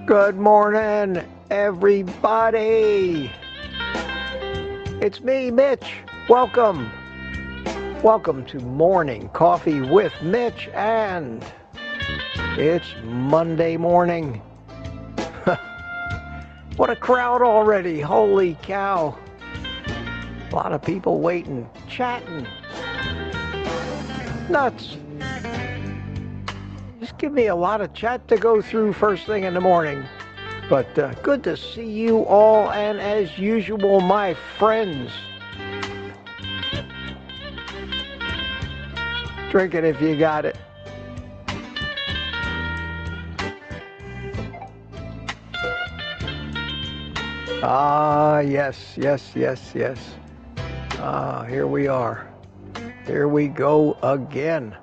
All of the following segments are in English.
Good morning, everybody. It's me, Mitch. Welcome. Welcome to Morning Coffee with Mitch, and it's Monday morning. What a crowd already. Holy cow. A lot of people waiting, chatting. Nuts. Just give me a lot of chat to go through first thing in the morning. But good to see you all, and as usual, my friends. Drink it if you got it. Ah, yes. Here we are. Here we go again.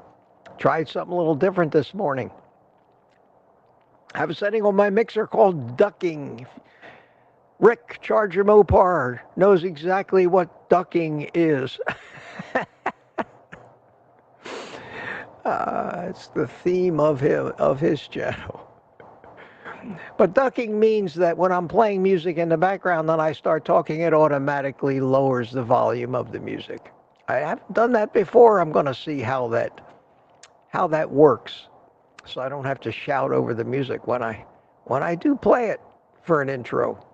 Tried something a little different this morning. I have a setting on my mixer called ducking. Rick Charger Mopar knows exactly what ducking is. It's the theme of his channel. But ducking means that when I'm playing music in the background and I start talking, it automatically lowers the volume of the music. I haven't done that before. I'm going to see how that works, so I don't have to shout over the music when I do play it for an intro.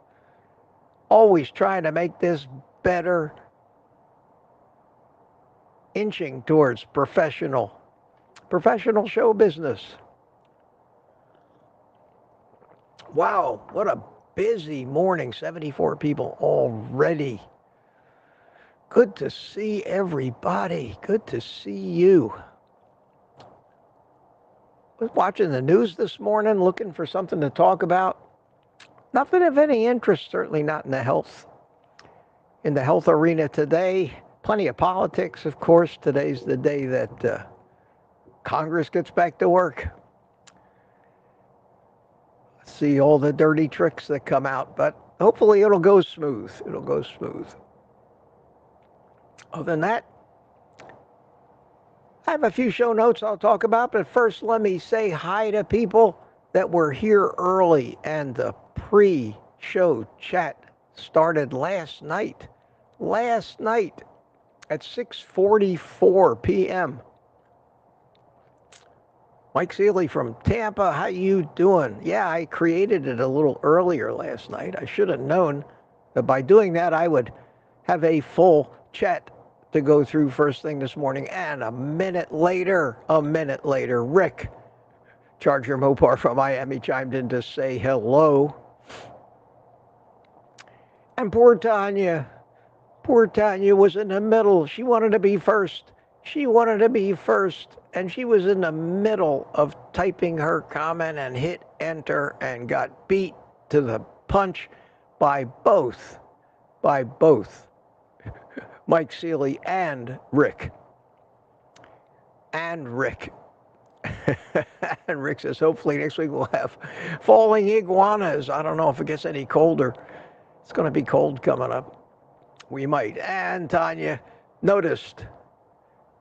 Always trying to make this better, inching towards professional show business. Wow, what a busy morning. 74 people already. Good to see everybody. Good to see you. Was watching the news this morning, looking for something to talk about. Nothing of any interest, certainly not in the health arena today. Plenty of politics, of course. Today's the day that Congress gets back to work. See all the dirty tricks that come out, but hopefully it'll go smooth. It'll go smooth. Other than that, I have a few show notes I'll talk about, but first let me say hi to people that were here early, and the pre-show chat started last night at 6:44 p.m. Mike Seeley from Tampa, how you doing? Yeah, I created it a little earlier last night. I should have known that by doing that I would have a full chat to go through first thing this morning. And a minute later, Rick Charger Mopar from Miami chimed in to say hello. And poor Tanya was in the middle. She wanted to be first. And she was in the middle of typing her comment and hit enter and got beat to the punch by both Mike Seeley and Rick. And Rick says, hopefully next week we'll have falling iguanas. I don't know if it gets any colder. It's going to be cold coming up. We might. And Tanya noticed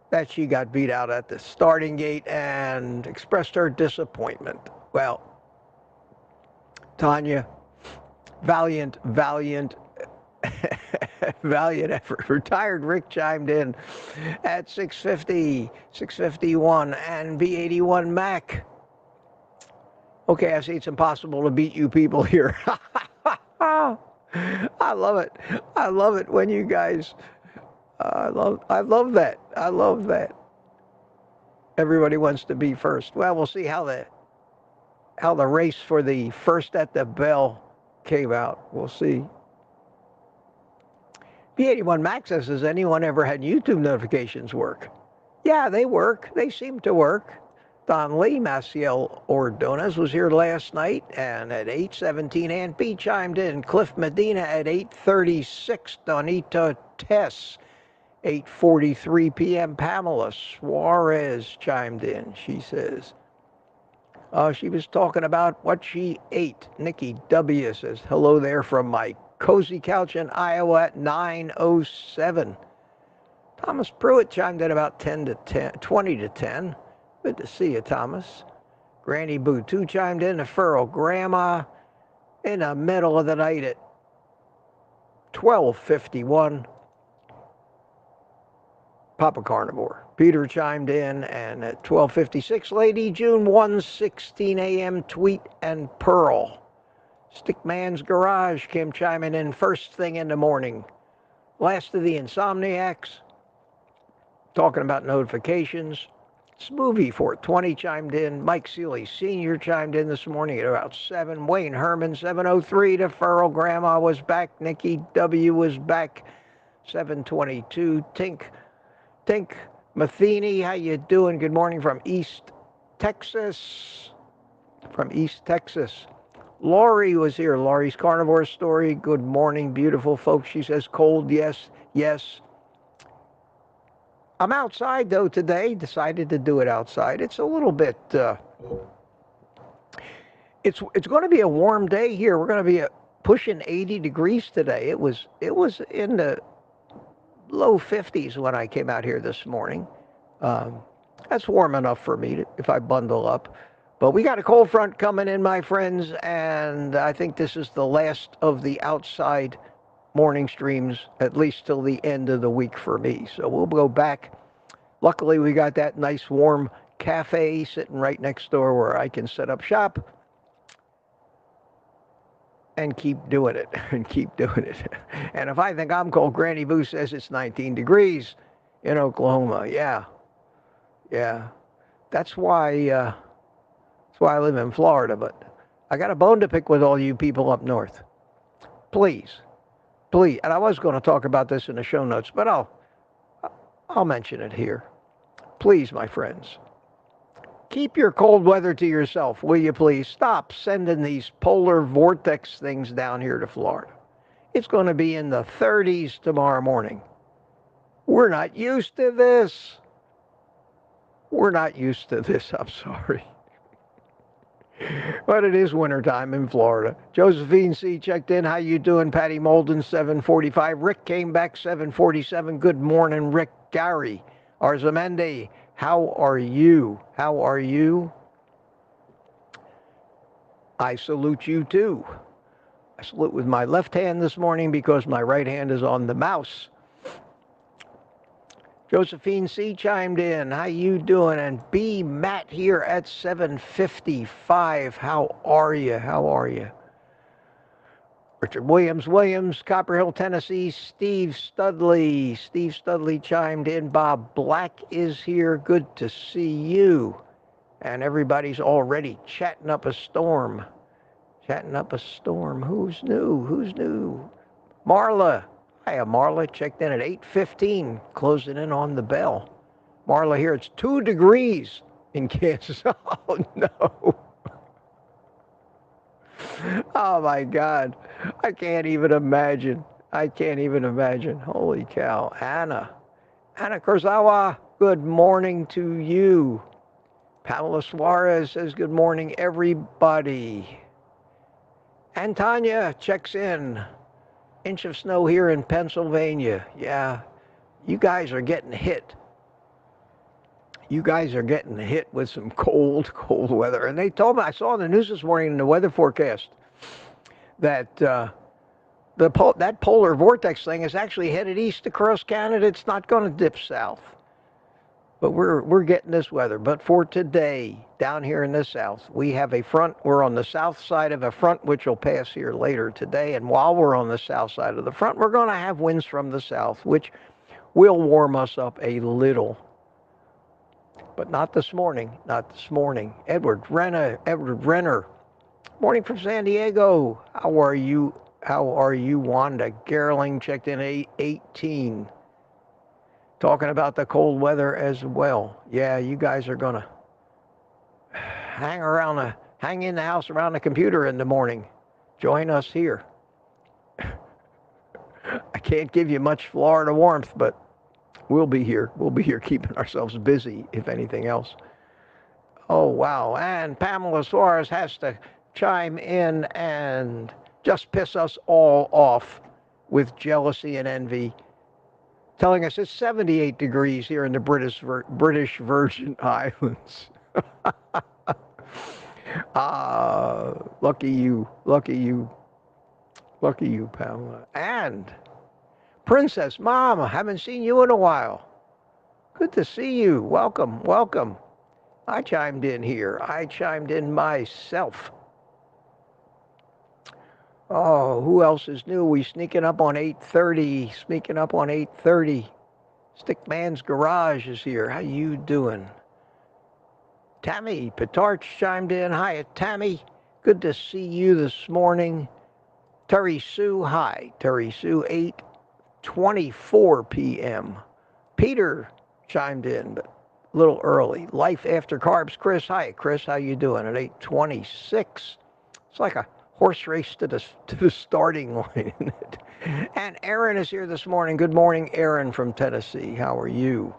that she got beat out at the starting gate and expressed her disappointment. Well, Tanya, valiant effort. Retired Rick chimed in at 6:50, 6:51, and B81 Mac. Okay, I see it's impossible to beat you people here. I love it when you guys. I love that. Everybody wants to be first. Well, we'll see how the race for the first at the bell came out. We'll see. B81 Max says, has anyone ever had YouTube notifications work? Yeah, they work. They seem to work. Don Lee, Maciel Ordonez was here last night, and at 8:17, Aunt B chimed in. Cliff Medina at 8:36, Donita Tess. 8:43 p.m., Pamela Suarez chimed in. She says, she was talking about what she ate. Nikki W. says, hello there from my cozy couch in Iowa at 9:07. Thomas Pruitt chimed in about 20 to 10. Good to see you, Thomas. Granny Boo 2 chimed in. The Furrow Grandma in the middle of the night at 12:51. Papa Carnivore. Peter chimed in, and at 12:56, Lady June 1:16 a.m. Tweet and Pearl. Stickman's Garage came chiming in first thing in the morning. Last of the Insomniacs, talking about notifications. Smoothie 420 chimed in. Mike Seeley Sr. chimed in this morning at about 7. Wayne Herman 7:03. The Furrow Grandma was back. Nikki W. was back. 7:22. Tink Matheny, how you doing? Good morning from East Texas. Laurie was here. Laurie's Carnivore Story. Good morning, beautiful folks. She says cold, yes. I'm outside, though, today. Decided to do it outside. It's a little bit, it's going to be a warm day here. We're going to be pushing 80 degrees today. It was in the low 50s when I came out here this morning. That's warm enough for me if I bundle up. But we got a cold front coming in, my friends, and I think this is the last of the outside morning streams, at least till the end of the week for me. So we'll go back. Luckily, we got that nice warm cafe sitting right next door where I can set up shop and keep doing it. And if I think I'm cold, Granny Boo says it's 19 degrees in Oklahoma. Yeah. That's why I live in Florida. But I got a bone to pick with all you people up north. Please. And I was going to talk about this in the show notes, but I'll mention it here. Please, my friends, keep your cold weather to yourself, will you please? Stop sending these polar vortex things down here to Florida. It's going to be in the 30s tomorrow morning. We're not used to this. I'm sorry. But it is wintertime in Florida. Josephine C. checked in. How you doing? Patty Molden, 7:45. Rick came back, 7:47. Good morning, Rick. Gary Arzamendi, how are you? I salute you, too. I salute with my left hand this morning because my right hand is on the mouse. Josephine C. chimed in. How you doing? And B. Matt here at 7:55. How are you? Richard Williams, Copper Hill, Tennessee. Steve Studley chimed in. Bob Black is here. Good to see you. And everybody's already chatting up a storm. Who's new? Marla. Hiya, Marla. Checked in at 8:15, closing in on the bell. Marla here, it's 2 degrees in Kansas. Oh, no. Oh, my God. I can't even imagine. Holy cow. Anna Kurzawa, good morning to you. Pamela Suarez says good morning, everybody. And Tanya checks in. Inch of snow here in Pennsylvania. Yeah, you guys are getting hit. With some cold weather. And they told me, I saw in the news this morning in the weather forecast, that that polar vortex thing is actually headed east across Canada. It's not going to dip south. But we're getting this weather. But for today, down here in the south, we have a front. We're on the south side of a front, which will pass here later today. And while we're on the south side of the front, we're going to have winds from the south, which will warm us up a little. But not this morning. Edward Renner. Morning from San Diego. How are you, How are you, Wanda? Gerling checked in 18. Talking about the cold weather as well. Yeah, you guys are going to hang in the house around the computer in the morning. Join us here. I can't give you much Florida warmth, but we'll be here. We'll be here keeping ourselves busy, if anything else. Oh, wow. And Pamela Suarez has to chime in and just piss us all off with jealousy and envy, telling us it's 78 degrees here in the British Virgin Islands. Lucky you, Pamela. And Princess Mom, haven't seen you in a while. Good to see you. Welcome, welcome. I chimed in here. I chimed in myself. Oh, who else is new? We sneaking up on 8:30. Sneaking up on 8:30. Stickman's Garage is here. How you doing? Tammy Petarch chimed in. Hi, Tammy. Good to see you this morning. Terry Sue, hi. Terry Sue, 8:24 p.m. Peter chimed in, but a little early. Life After Carbs, Chris. Hi, Chris. How you doing at 8:26? It's like a horse race to the starting line, isn't it? And Aaron is here this morning. Good morning, Aaron from Tennessee. How are you?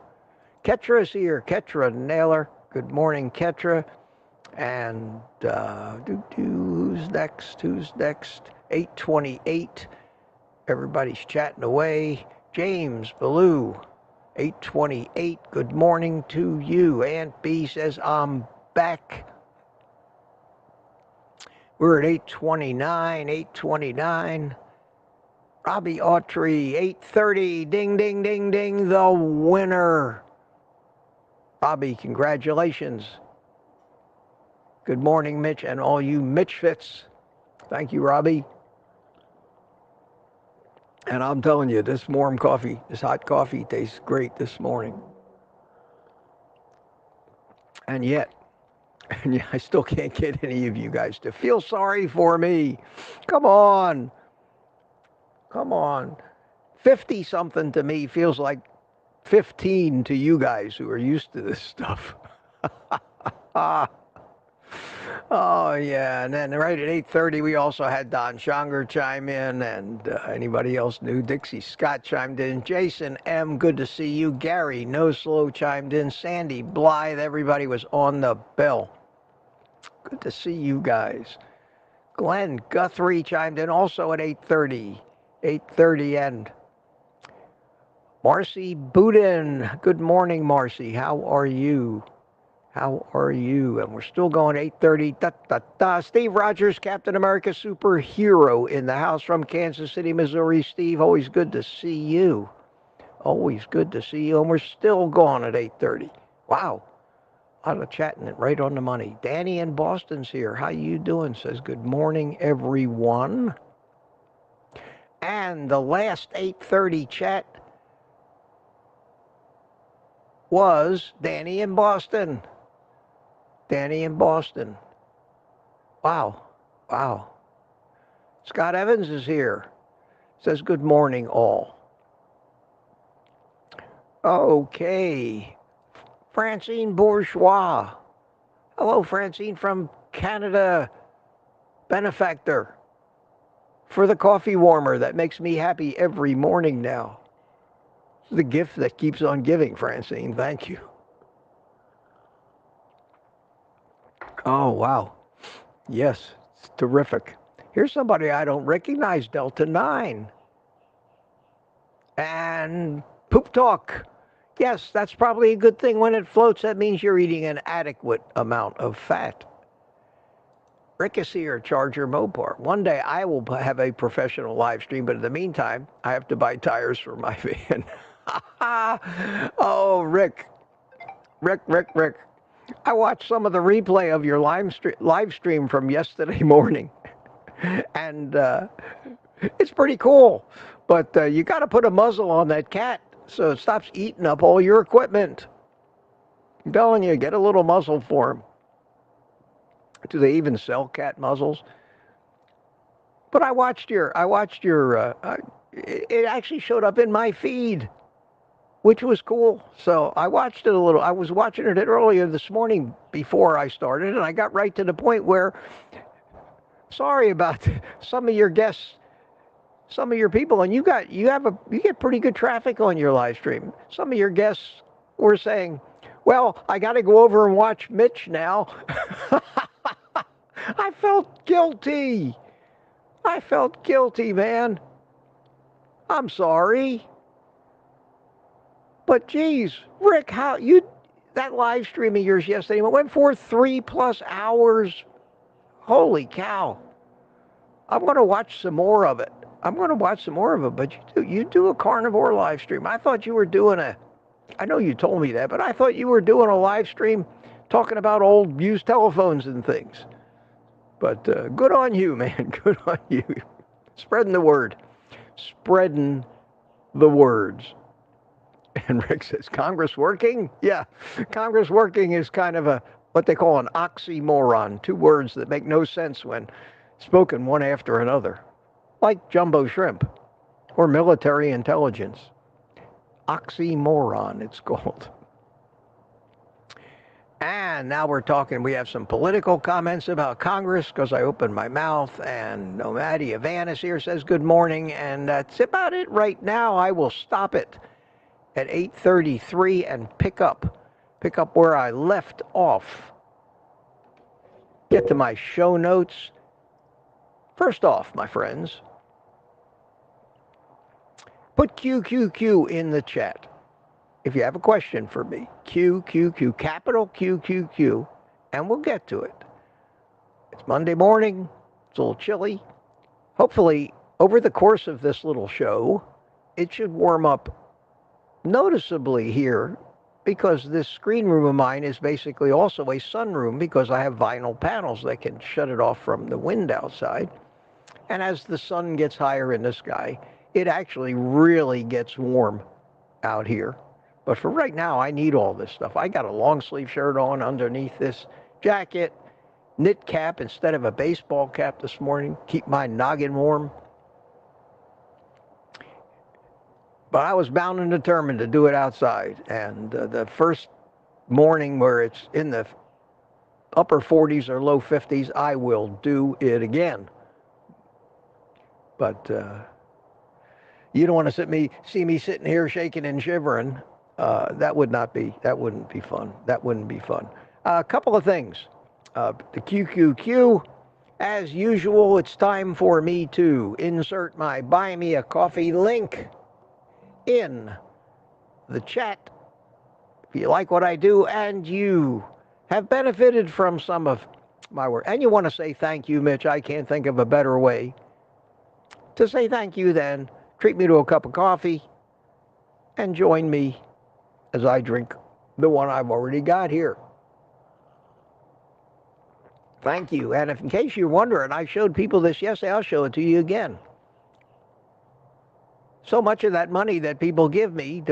Ketra is here. Ketra Naylor. Good morning, Ketra. And who's next? Who's next? 8:28. Everybody's chatting away. James Ballou. 8:28. Good morning to you. Aunt B says I'm back. We're at 8:29. 8:29. Robbie Autry. 8:30. Ding, ding, ding, ding. The winner. Robbie, congratulations. Good morning, Mitch, and all you Mitchfits. Thank you, Robbie. And I'm telling you, this warm coffee, this hot coffee tastes great this morning. And yet, I still can't get any of you guys to feel sorry for me. Come on. Come on. 50-something to me feels like 15 to you guys who are used to this stuff. Oh, yeah. And then right at 8:30, we also had Don Schonger chime in, and anybody else new? Dixie Scott chimed in. Jason M., good to see you. Gary No Slow chimed in. Sandy Blythe, everybody was on the bell. Good to see you guys. Glenn Guthrie chimed in also at 8:30. 8:30, and Marcy Boudin. Good morning, Marcy. How are you? How are you? And we're still going 8:30. Da, da, da. Steve Rogers, Captain America Superhero in the house from Kansas City, Missouri. Steve, always good to see you. Always good to see you. And we're still going at 8:30. Wow. A lot of chatting it right on the money. Danny in Boston's here. How you doing? Says good morning, everyone. And the last 8:30 chat was Danny in Boston. Danny in Boston. Wow. Wow. Scott Evans is here. Says good morning, all. Okay. Francine Bourgeois. Hello, Francine from Canada. Benefactor for the coffee warmer that makes me happy every morning now. It's the gift that keeps on giving, Francine. Thank you. Oh, wow. Yes, it's terrific. Here's somebody I don't recognize, Delta 9. And Poop Talk. Yes, that's probably a good thing when it floats. That means you're eating an adequate amount of fat. Rick is here, Charger Mopar. One day I will have a professional live stream, but in the meantime, I have to buy tires for my van. Oh, Rick. Rick. I watched some of the replay of your live stream from yesterday morning, and it's pretty cool. But you got to put a muzzle on that cat so it stops eating up all your equipment. I'm telling you, get a little muzzle for him. Do they even sell cat muzzles? But I watched your, it actually showed up in my feed, which was cool. So I watched it a little. I was watching it earlier this morning before I started, and I got right to the point where, sorry about some of your guests, some of your people, and you get pretty good traffic on your live stream. Some of your guests were saying, well, I got to go over and watch Mitch now. I felt guilty. I felt guilty, man. I'm sorry. But geez, Rick, that live stream of yours yesterday went for 3+ hours. Holy cow. I'm going to watch some more of it. But you do a carnivore live stream. I thought you were doing I know you told me that, but I thought you were doing a live stream talking about old used telephones and things. But good on you, man. Good on you. Spreading the word. Spreading the words. And Rick says, Congress working? Yeah, Congress working is kind of what they call an oxymoron. 2 words that make no sense when spoken one after another. Like jumbo shrimp or military intelligence. Oxymoron, it's called. And now we're talking, we have some political comments about Congress because I opened my mouth, and Nomadi Avanis here says good morning, and that's about it right now. I will stop it at 8:33 and pick up where I left off. Get to my show notes. First off, my friends, put QQQ in the chat if you have a question for me. QQQ, capital QQQ, and we'll get to it. It's Monday morning. It's a little chilly. Hopefully, over the course of this little show, it should warm up noticeably here, because this screen room of mine is basically also a sunroom because I have vinyl panels that can shut it off from the wind outside. And as the sun gets higher in the sky, it actually really gets warm out here. But for right now, I need all this stuff. I got a long sleeve shirt on underneath this jacket, knit cap instead of a baseball cap this morning, keep my noggin warm. But I was bound and determined to do it outside. And the first morning where it's in the upper 40s or low 50s, I will do it again. But you don't want to see me sitting here shaking and shivering. That wouldn't be fun. That wouldn't be fun. A couple of things. The QQQ, as usual, it's time for me to insert my Buy Me a Coffee link in the chat. If you like what I do and you have benefited from some of my work, and you want to say thank you, Mitch, I can't think of a better way to say thank you than treat me to a cup of coffee and join me as I drink the one I've already got here. Thank you. And if, in case you're wondering, I showed people this yesterday, I'll show it to you again. So much of that money that people give me,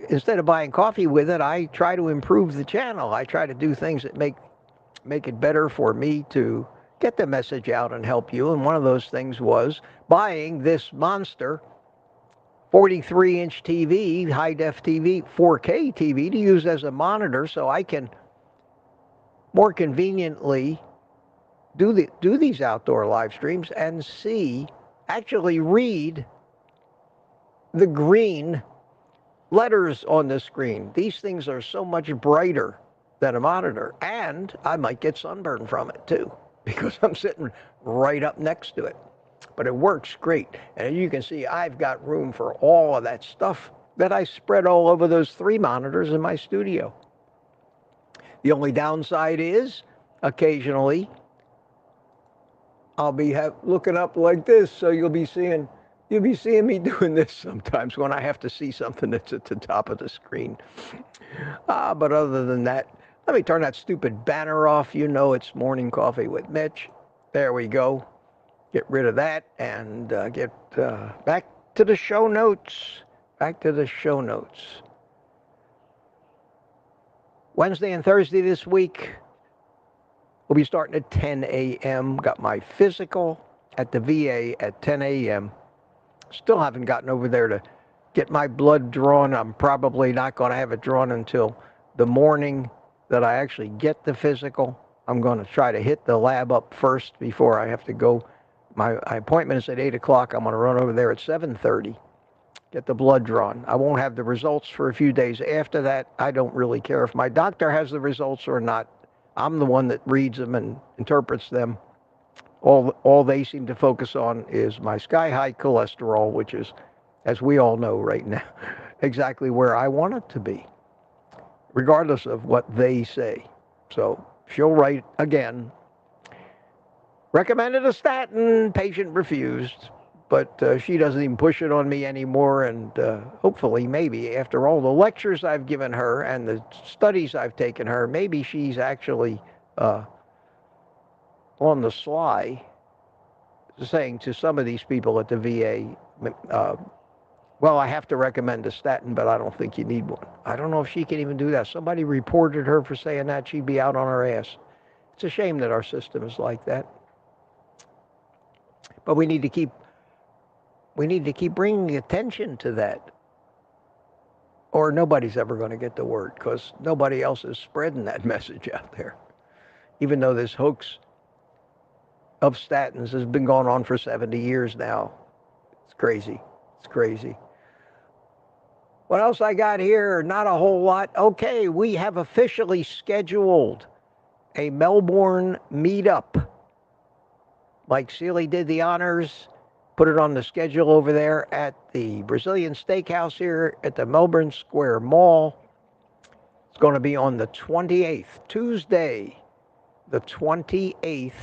instead of buying coffee with it, I try to improve the channel. I try to do things that make it better for me to get the message out and help you. And one of those things was buying this monster 43-inch TV, high-def TV, 4K TV to use as a monitor so I can more conveniently do these outdoor live streams and actually read the green letters on the screen. These things are so much brighter than a monitor, and I might get sunburn from it too because I'm sitting right up next to it. But it works great. And you can see I've got room for all of that stuff that I spread all over those 3 monitors in my studio. The only downside is occasionally I'll be looking up like this, so you'll be seeing me doing this sometimes when I have to see something that's at the top of the screen. But other than that, let me turn that stupid banner off. You know it's Morning Coffee with Mitch. There we go. Get rid of that and get back to the show notes. Wednesday and Thursday this week, we'll be starting at 10 a.m. Got my physical at the VA at 10 a.m. Still haven't gotten over there to get my blood drawn. I'm probably not going to have it drawn until the morning that I actually get the physical. I'm going to try to hit the lab up first before I have to go. My appointment is at 8 o'clock. I'm going to run over there at 7:30, get the blood drawn. I won't have the results for a few days after that. I don't really care if my doctor has the results or not. I'm the one that reads them and interprets them. All they seem to focus on is my sky-high cholesterol, which is, as we all know right now, exactly where I want it to be, regardless of what they say. So she'll write again, recommended a statin, patient refused, but she doesn't even push it on me anymore, and hopefully, maybe, after all the lectures I've given her and the studies I've taken her, maybe she's actually on the sly saying to some of these people at the VA, well, I have to recommend a statin, but I don't think you need one. I don't know if she can even do that. Somebody reported her for saying that. She'd be out on her ass. It's a shame that our system is like that. But we need to keep bringing attention to that, or nobody's ever going to get the word, because nobody else is spreading that message out there, even though this hoax of statins has been going on for 70 years now. It's crazy. It's crazy. What else I got here? Not a whole lot. Okay, we have officially scheduled a Melbourne meetup. Mike Seeley did the honors, put it on the schedule over there at the Brazilian Steakhouse here at the Melbourne Square Mall. It's going to be on the 28th, Tuesday, the 28th.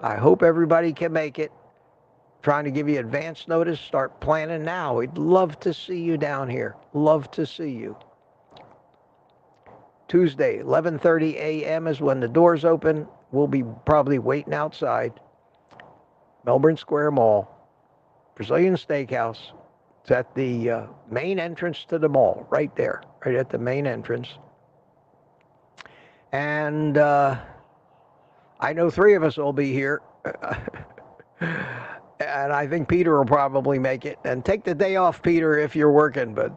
I hope everybody can make it. Trying to give you advance notice. Start planning now. We'd love to see you down here. Love to see you. Tuesday, 11:30 a.m. is when the doors open. We'll be probably waiting outside. Melbourne Square Mall, Brazilian Steakhouse. It's at the main entrance to the mall, right there, right at the main entrance. And I know 3 of us will be here. And I think Peter will probably make it. And take the day off, Peter, if you're working. But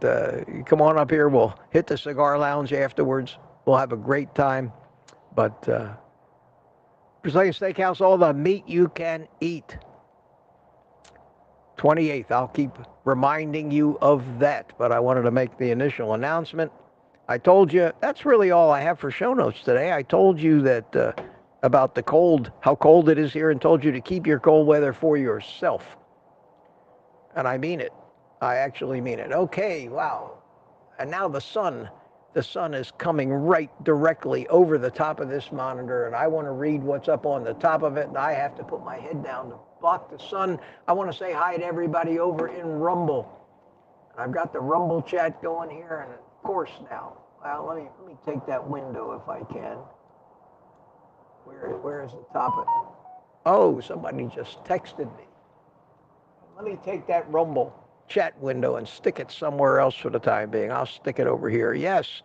come on up here. We'll hit the cigar lounge afterwards. We'll have a great time. But Brazilian Steakhouse, all the meat you can eat. 28th. I'll keep reminding you of that. But I wanted to make the initial announcement. I told you, that's really all I have for show notes today. I told you that about the cold, how cold it is here, and told you to keep your cold weather for yourself. And I mean it. I actually mean it. Okay, wow. And now the sun is coming right directly over the top of this monitor, and I want to read what's up on the top of it, and I have to put my head down to block the sun. I want to say hi to everybody over in Rumble. I've got the Rumble chat going here, and of course now. Well, let me take that window if I can. Where is the top? Oh, somebody just texted me. Let me take that Rumble chat window and stick it somewhere else for the time being. I'll stick it over here. Yes.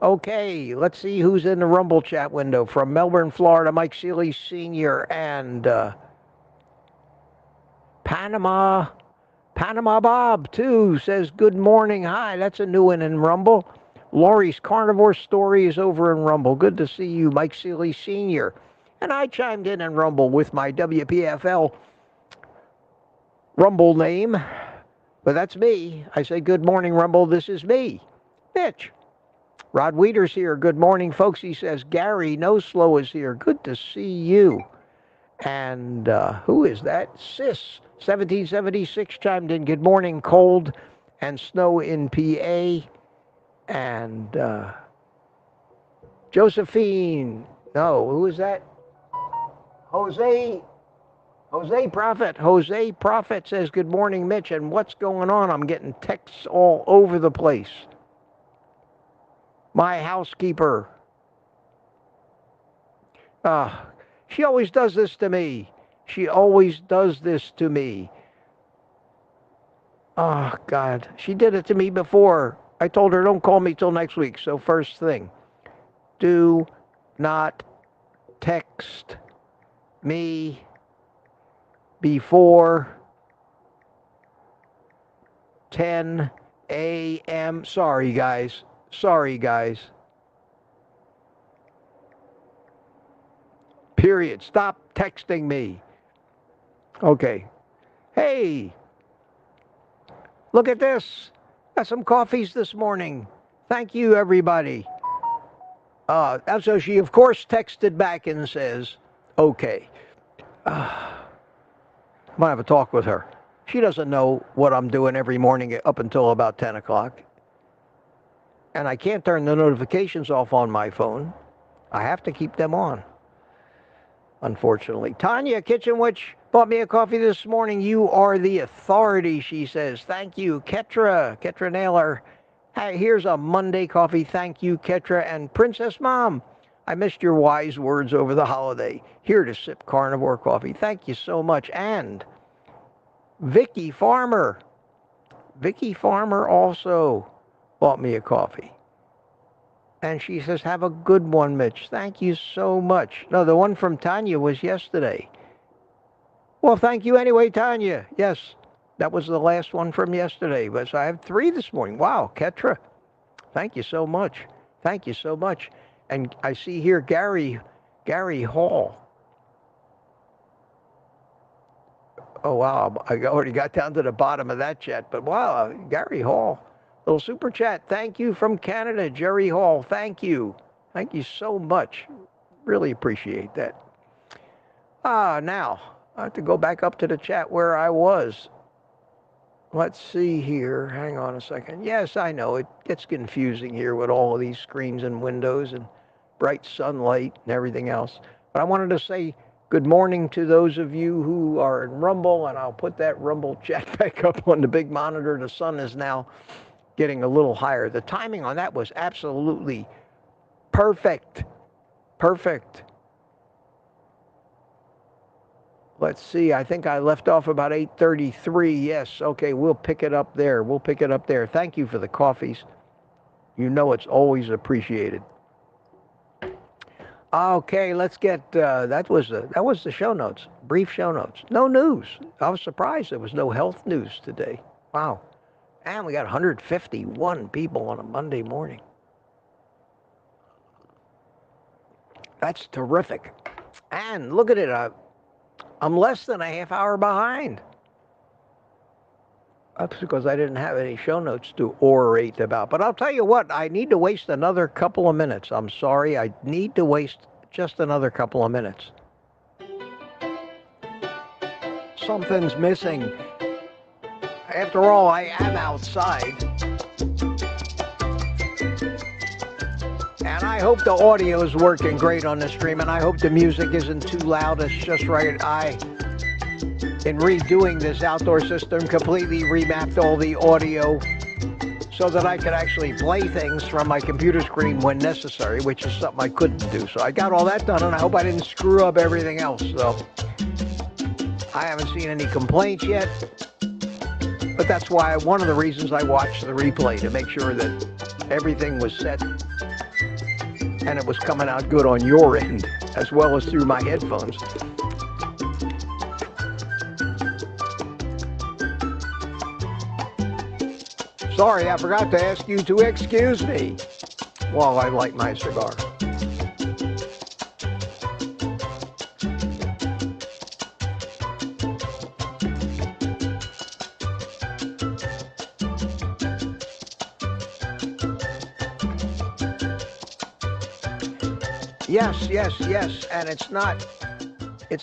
Okay, let's see who's in the Rumble chat window. From Melbourne, Florida, Mike Seeley Sr. and Panama Bob, too, says good morning. Hi, that's a new one in Rumble. Laurie's Carnivore Story is over in Rumble. Good to see you, Mike Seeley Sr. And I chimed in Rumble with my WPFL Rumble name. But that's me. I say, good morning, Rumble. This is me, Mitch. Rod Weeder's here. Good morning, folks. He says, Gary No Slow is here. Good to see you. And who is that? Sis, 1776 chimed in. Good morning, cold and snow in PA. And Josephine, no, who is that? Jose Prophet says, good morning, Mitch, and what's going on? I'm getting texts all over the place. My housekeeper, she always does this to me. She always does this to me. Oh, God, she did it to me before. I told her, don't call me till next week. So first thing, do not text me before 10 a.m. Sorry, guys. Sorry, guys. Period. Stop texting me. Okay. Hey, look at this. Got some coffees this morning. Thank you, everybody. And so she, of course, texted back and says, okay. I'm going to have a talk with her. She doesn't know what I'm doing every morning up until about 10 o'clock. And I can't turn the notifications off on my phone. I have to keep them on, unfortunately. Tanya, Kitchen Witch, bought me a coffee this morning. You are the authority, she says. Thank you. Ketra Naylor. Hey, here's a Monday coffee. Thank you, Ketra. And Princess Mom, I missed your wise words over the holiday. Here to sip carnivore coffee. Thank you so much. And Vicky Farmer. Vicky Farmer also bought me a coffee. And she says, have a good one, Mitch. Thank you so much. No, the one from Tanya was yesterday. Well, thank you anyway, Tanya. Yes, that was the last one from yesterday. But so I have 3 this morning. Wow, Ketra. Thank you so much. Thank you so much. And I see here Gary Hall. Oh, wow. I already got down to the bottom of that chat. But wow, Gary Hall. Little super chat. Thank you from Canada, Jerry Hall. Thank you. Thank you so much. Really appreciate that. Now, I have to go back up to the chat where I was. Let's see here. Hang on a second. Yes, I know. It gets confusing here with all of these screens and windows and bright sunlight and everything else. But I wanted to say good morning to those of you who are in Rumble, and I'll put that Rumble chat back up on the big monitor. The sun is now getting a little higher. The timing on that was absolutely perfect. Perfect. Let's see. I think I left off about 8:33. Yes. Okay. We'll pick it up there. We'll pick it up there. Thank you for the coffees. You know it's always appreciated. Okay. Let's get. That was the show notes. Brief show notes. No news. I was surprised there was no health news today. Wow. And we got 151 people on a Monday morning. That's terrific. And look at it. I'm less than a half hour behind. That's because I didn't have any show notes to orate about. But I'll tell you what, I need to waste another couple of minutes. I'm sorry, I need to waste just another couple of minutes. Something's missing. After all, I am outside. And I hope the audio is working great on the stream, and I hope the music isn't too loud. It's just right. In redoing this outdoor system, completely remapped all the audio so that I could actually play things from my computer screen when necessary, which is something I couldn't do. So I got all that done, and I hope I didn't screw up everything else. So I haven't seen any complaints yet, but that's why one of the reasons I watched the replay, to make sure that everything was set and it was coming out good on your end, as well as through my headphones. Sorry, I forgot to ask you to excuse me while I light my cigar. Yes, and it's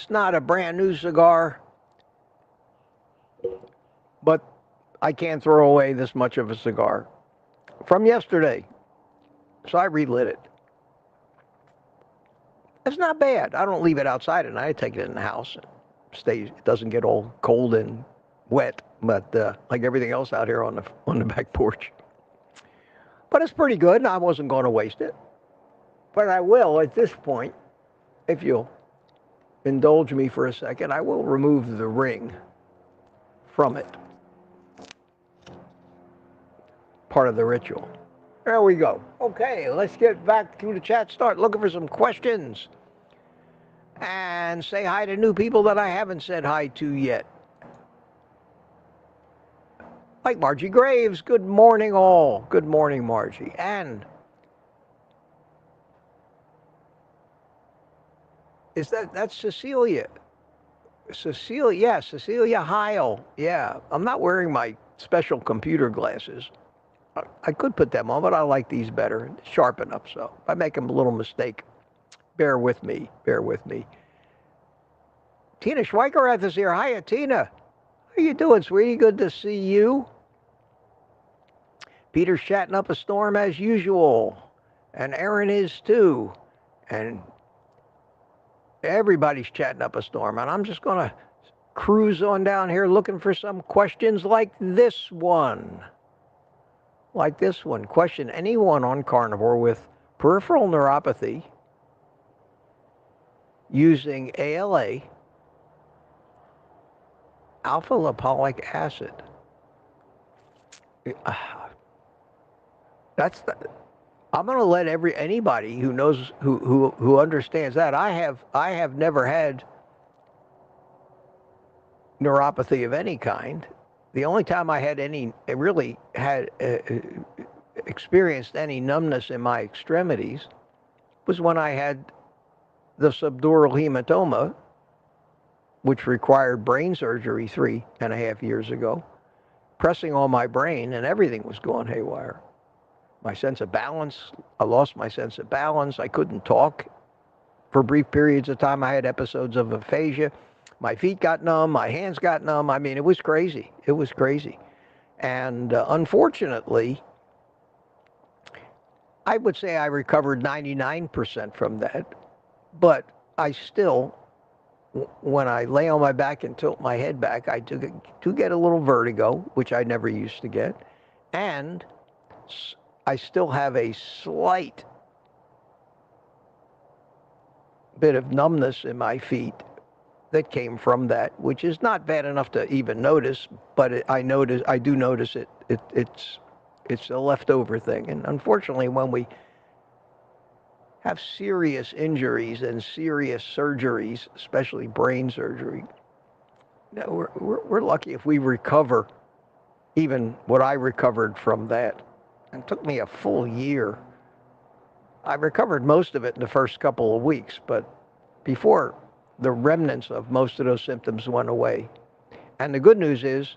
not a brand new cigar, but I can't throw away this much of a cigar from yesterday, so I relit it. It's not bad. I don't leave it outside at night. I take it in the house. It doesn't get all cold and wet, but like everything else out here on the back porch. But it's pretty good, and I wasn't going to waste it. But I will, at this point, if you'll indulge me for a second, I will remove the ring from it. Part of the ritual. There we go. Okay, let's get back to the chat. Start looking for some questions. And say hi to new people that I haven't said hi to yet. Like Margie Graves, good morning all. Good morning, Margie. And that's Cecilia. Cecilia Heil. Yeah, I'm not wearing my special computer glasses. I could put them on, but I like these better. Sharp enough, so if I make a little mistake, bear with me. Bear with me. Tina Schweikerath is here. Hiya, Tina. How you doing, sweetie? Good to see you. Peter's chatting up a storm as usual. And Aaron is too. And everybody's chatting up a storm. And I'm just going to cruise on down here looking for some questions like this one. Like this one. Question anyone on carnivore with peripheral neuropathy using ALA, alpha lipoic acid. I'm going to let anybody who knows who understands that. I have never had neuropathy of any kind. The only time I had experienced any numbness in my extremities was when I had the subdural hematoma, which required brain surgery 3.5 years ago, pressing on my brain, and everything was going haywire. My sense of balance, I lost my sense of balance. I couldn't talk for brief periods of time. I had episodes of aphasia. My feet got numb. My hands got numb. I mean, it was crazy. It was crazy. And unfortunately, I would say I recovered 99% from that. But I still, when I lay on my back and tilt my head back, I do get a little vertigo, which I never used to get. And I still have a slight bit of numbness in my feet that came from that, which is not bad enough to even notice, but I do notice it. It's a leftover thing. And unfortunately, when we have serious injuries and serious surgeries, especially brain surgery, we're lucky if we recover even what I recovered from that. It took me a full year. I recovered most of it in the first couple of weeks, but before the remnants of most of those symptoms went away. And the good news is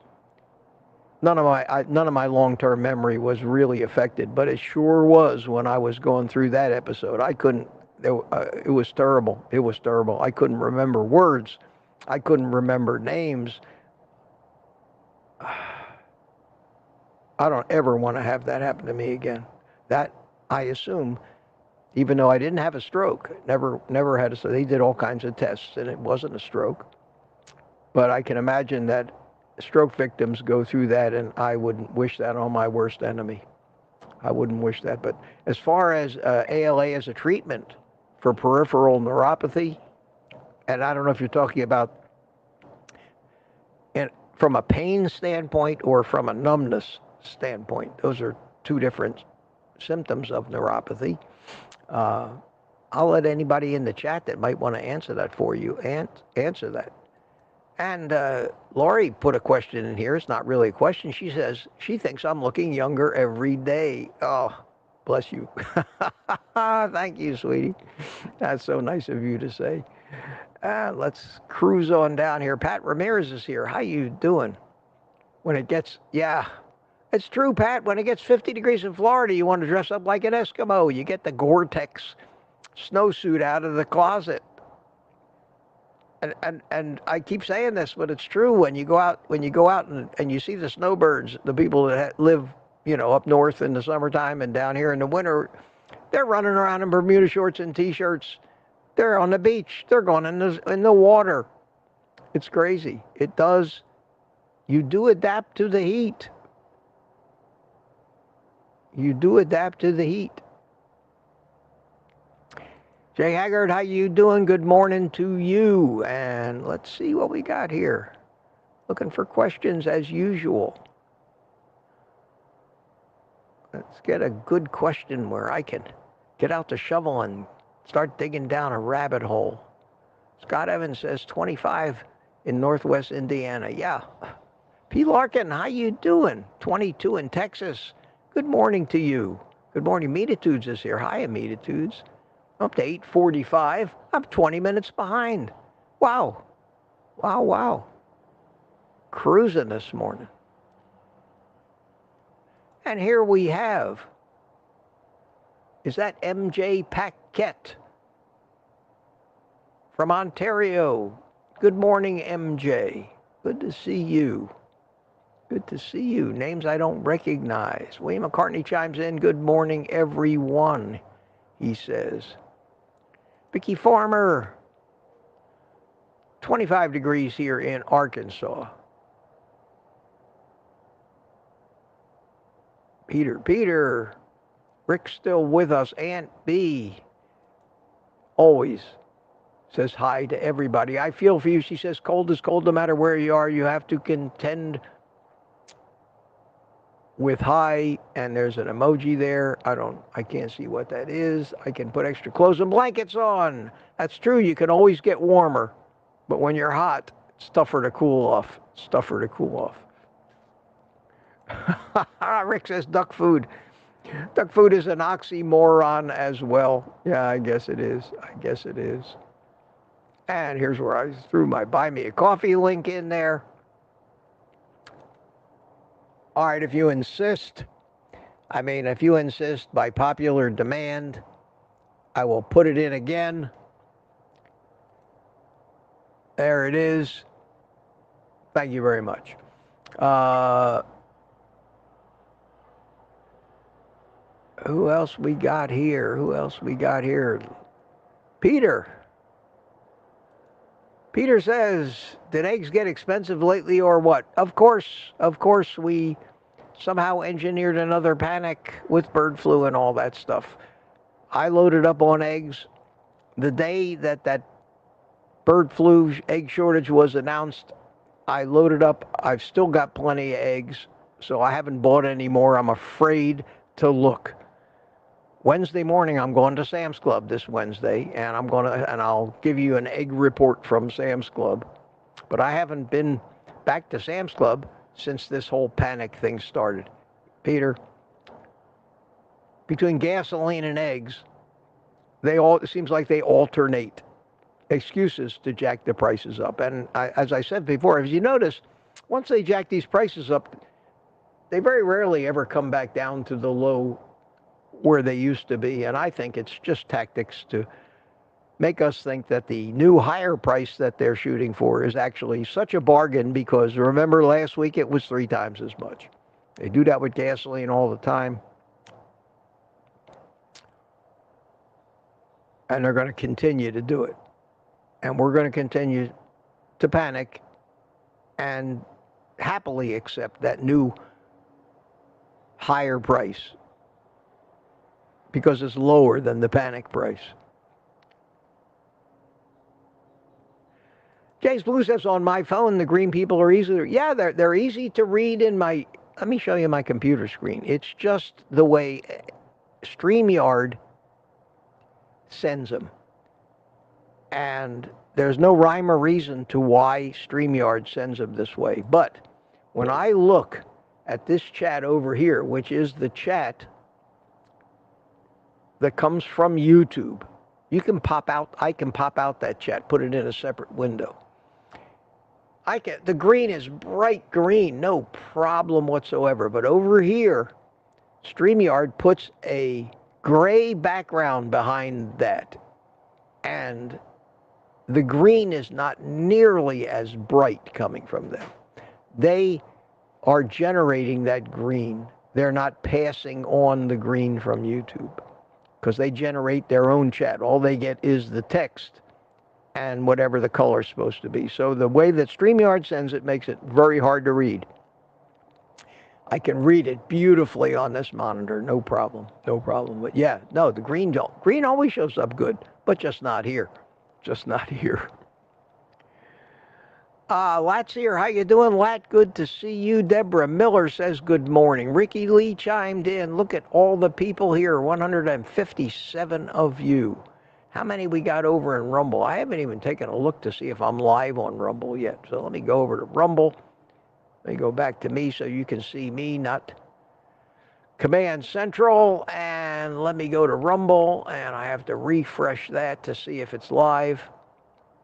none of my long-term memory was really affected, but it sure was when I was going through that episode. I couldn't, it was terrible. It was terrible. I couldn't remember words. I couldn't remember names. I don't ever want to have that happen to me again. That, I assume, even though I didn't have a stroke, never had a stroke. They did all kinds of tests, and it wasn't a stroke. But I can imagine that stroke victims go through that, and I wouldn't wish that on my worst enemy. I wouldn't wish that. But as far as ALA as a treatment for peripheral neuropathy, and I don't know if you're talking about from a pain standpoint or from a numbness standpoint. Those are two different symptoms of neuropathy. I'll let anybody in the chat that might want to answer that for you answer that. And Lori put a question in here. It's not really a question. She says she thinks I'm looking younger every day. Oh, bless you. Thank you, sweetie. That's so nice of you to say. Let's cruise on down here. Pat Ramirez is here. How you doing? When it gets, yeah, it's true, Pat. When it gets 50 degrees in Florida, you want to dress up like an Eskimo. You get the Gore-Tex snowsuit out of the closet. And I keep saying this, but it's true. When you go out and you see the snowbirds, the people that live, up north in the summertime and down here in the winter, they're running around in Bermuda shorts and T-shirts. They're on the beach. They're going in the water. It's crazy. It does. You do adapt to the heat. You do adapt to the heat. Jay Haggard, how you doing? Good morning to you. And let's see what we got here. Looking for questions as usual. Let's get a good question where I can get out the shovel and start digging down a rabbit hole. Scott Evans says 25 in Northwest Indiana. Yeah. P. Larkin, how you doing? 22 in Texas. Good morning to you. Good morning. Meatitudes is here. Hi, Meatitudes. Up to 8:45. I'm 20 minutes behind. Wow. Wow, wow. Cruising this morning. And here we have, is that MJ Paquette from Ontario? Good morning, MJ. Good to see you. Good to see you. Names I don't recognize. William McCartney chimes in. Good morning, everyone, he says. Vicky Farmer, 25 degrees here in Arkansas. Peter, Rick's still with us. Aunt B always says hi to everybody. I feel for you. She says cold is cold no matter where you are. You have to contend with hi, and there's an emoji there. I can't see what that is. I can put extra clothes and blankets on. That's true. You can always get warmer, but when you're hot, it's tougher to cool off. It's tougher to cool off. Rick says duck food. Duck food is an oxymoron as well. Yeah, I guess it is. I guess it is. And here's where I threw my Buy Me a Coffee link in there. All right, if you insist, by popular demand, I will put it in again. There it is. Thank you very much. Who else we got here? Peter says, did eggs get expensive lately or what? Of course, we somehow engineered another panic with bird flu and all that stuff. I loaded up on eggs. The day that bird flu egg shortage was announced, I loaded up. I've still got plenty of eggs, so I haven't bought any more. I'm afraid to look. Wednesday morning, I'm going to Sam's Club this Wednesday, and I'll give you an egg report from Sam's Club. But I haven't been back to Sam's Club since this whole panic thing started. Peter, between gasoline and eggs, it seems like they alternate excuses to jack the prices up. And as I said before, as you notice, once they jack these prices up, they very rarely ever come back down to the low where they used to be. And I think it's just tactics to make us think that the new higher price that they're shooting for is actually such a bargain, because remember last week it was 3 times as much. They do that with gasoline all the time. And they're going to continue to do it. And we're going to continue to panic and happily accept that new higher price, because it's lower than the panic price. James Blue says, on my phone, the green people are easy. Yeah, they're easy to read in my, let me show you my computer screen. It's just the way StreamYard sends them. And there's no rhyme or reason to why StreamYard sends them this way. But when I look at this chat over here, which is the chat that comes from YouTube, I can pop out that chat, put it in a separate window. The green is bright green, no problem whatsoever. But over here, StreamYard puts a gray background behind that. And the green is not nearly as bright coming from them. They are generating that green. They're not passing on the green from YouTube, because they generate their own chat. All they get is the text and whatever the color is supposed to be. So the way that StreamYard sends it makes it very hard to read. I can read it beautifully on this monitor, no problem. But yeah, no, the green always shows up good, but just not here. Lat's here. How you doing, Lat? Good to see you. Deborah Miller says good morning. Ricky Lee chimed in. Look at all the people here, 157 of you. how many we got over in Rumble. I haven't even taken a look to see if I'm live on Rumble yet. So let me go over to Rumble. Let me go back to me so you can see me, not Command Central. And let me go to Rumble, and I have to refresh that to see if it's live.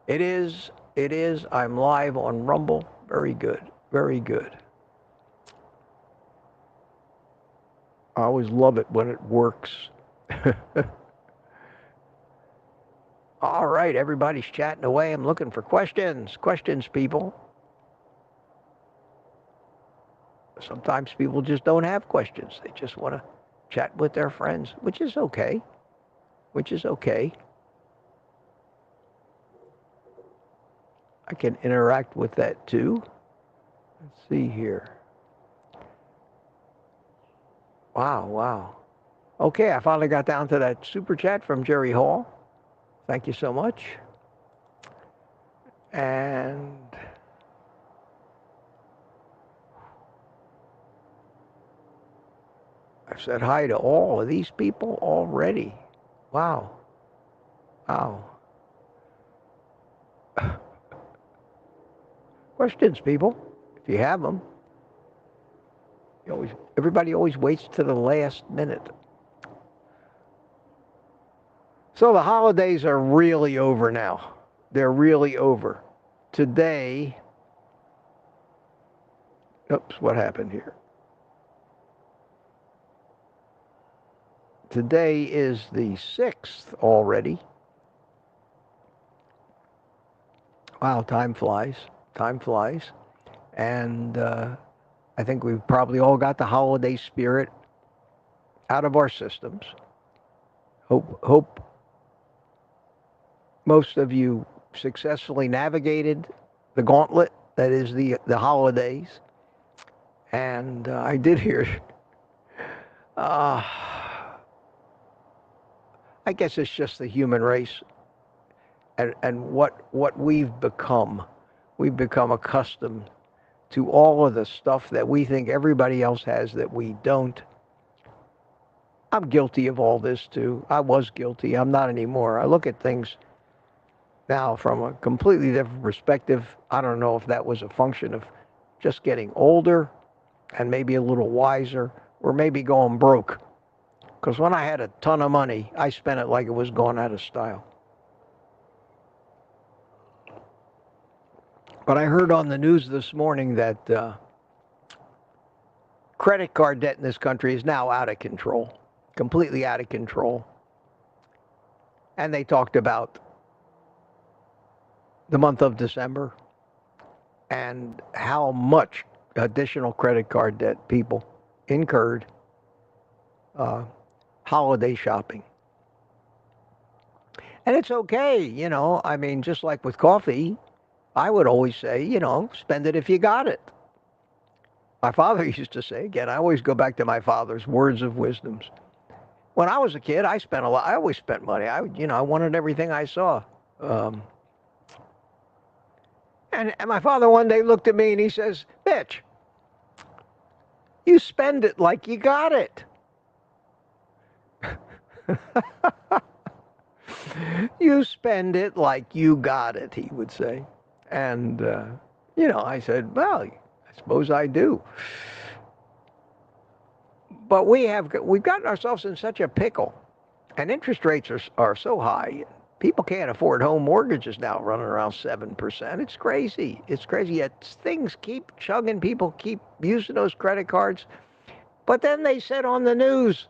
It is. It is. I'm live on Rumble. Very good. Very good. I always love it when it works. All right, everybody's chatting away. I'm looking for questions. Questions, people. Sometimes people just don't have questions. They just want to chat with their friends, which is okay. Which is okay. I can interact with that too. Let's see here. Wow, wow. Okay, I finally got down to that super chat from Jerry Hall. Thank you so much. And I've said hi to all of these people already. Wow. Wow. Questions, people, if you have them. Everybody always waits to the last minute. So the holidays are really over now. They're really over. Today, oops, what happened here? Today is the 6th already. Wow, time flies. Time flies. And I think we've probably all got the holiday spirit out of our systems. Hope most of you successfully navigated the gauntlet that is the holidays. And I did hear, I guess it's just the human race and what we've become. We've become accustomed to all of the stuff that we think everybody else has that we don't. I'm guilty of all this too. I was guilty. I'm not anymore. I look at things now from a completely different perspective. I don't know if that was a function of just getting older and maybe a little wiser, or maybe going broke. Because when I had a ton of money, I spent it like it was going out of style. But I heard on the news this morning that credit card debt in this country is now out of control, completely out of control. And they talked about the month of December and how much additional credit card debt people incurred holiday shopping. And it's okay, you know, I mean, just like with coffee, I would always say, you know, spend it if you got it. My father used to say, again, I always go back to my father's words of wisdoms. When I was a kid, I spent a lot. I always spent money. I wanted everything I saw. And my father one day looked at me and he says, "Mitch, you spend it like you got it." You spend it like you got it, he would say. And, I said, well, I suppose I do. But we've gotten ourselves in such a pickle, and interest rates are so high. People can't afford home mortgages now, running around 7%. It's crazy. It's crazy. Yet things keep chugging. People keep using those credit cards. But then they said on the news,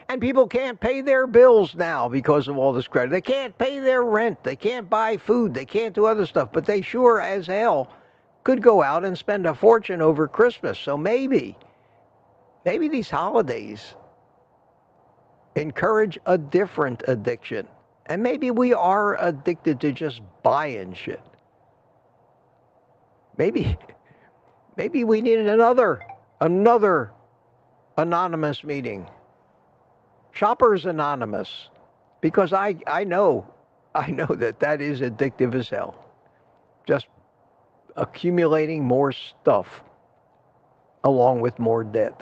and people can't pay their bills now because of all this credit. They can't pay their rent. They can't buy food. They can't do other stuff. But they sure as hell could go out and spend a fortune over Christmas. So maybe these holidays encourage a different addiction. And maybe we are addicted to just buying shit. Maybe we needed another anonymous meeting. Shoppers Anonymous. Because I know that is addictive as hell. Just accumulating more stuff along with more debt.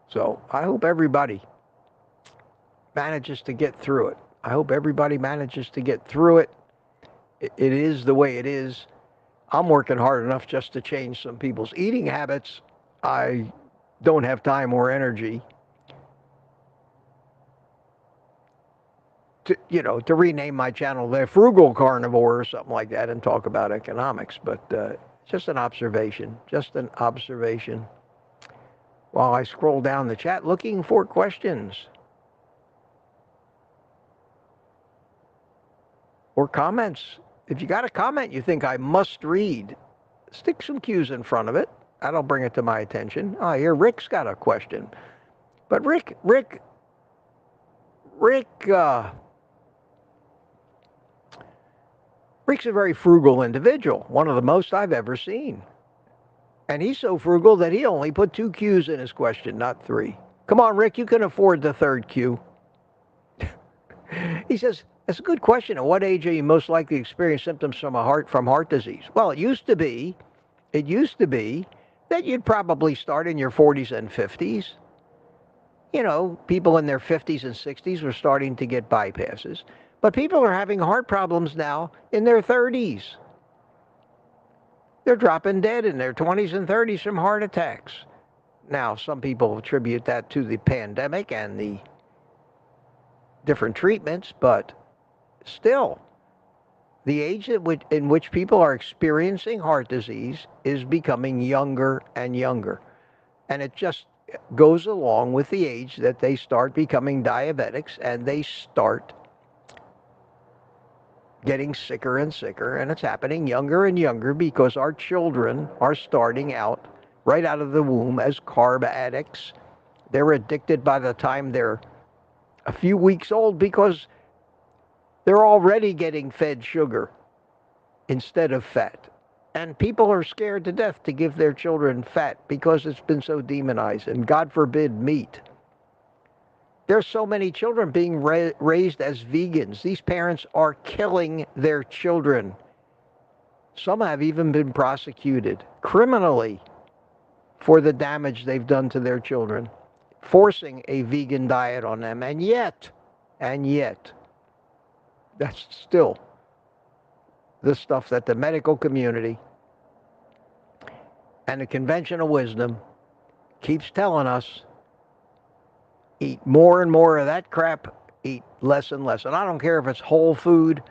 So I hope everybody manages to get through it. I hope everybody manages to get through it. It is the way it is. I'm working hard enough just to change some people's eating habits. I don't have time or energy to rename my channel the Frugal Carnivore or something like that and talk about economics. But just an observation, while I scroll down the chat looking for questions or comments. If you got a comment you think I must read, stick some cues in front of it. That'll bring it to my attention. Oh, here Rick's got a question. But Rick's a very frugal individual, one of the most I've ever seen. And he's so frugal that he only put 2 Q's in his question, not 3. Come on, Rick, you can afford the 3rd Q. He says, that's a good question. At what age are you most likely to experience symptoms from heart disease? Well, it used to be that you'd probably start in your 40s and 50s. People in their 50s and 60s were starting to get bypasses. But people are having heart problems now in their 30s. They're dropping dead in their 20s and 30s from heart attacks. Now, some people attribute that to the pandemic and the different treatments, but still, the age in which people are experiencing heart disease is becoming younger and younger. And it just goes along with the age that they start becoming diabetics and they start getting sicker and sicker, and it's happening younger and younger because our children are starting out right out of the womb as carb addicts. They're addicted by the time they're a few weeks old because they're already getting fed sugar instead of fat. And people are scared to death to give their children fat because it's been so demonized, and God forbid meat. There's so many children being raised as vegans. These parents are killing their children. Some have even been prosecuted criminally for the damage they've done to their children, forcing a vegan diet on them. And yet, that's still the stuff that the medical community and the conventional wisdom keeps telling us. Eat more and more of that crap, eat less and less. And I don't care if it's whole food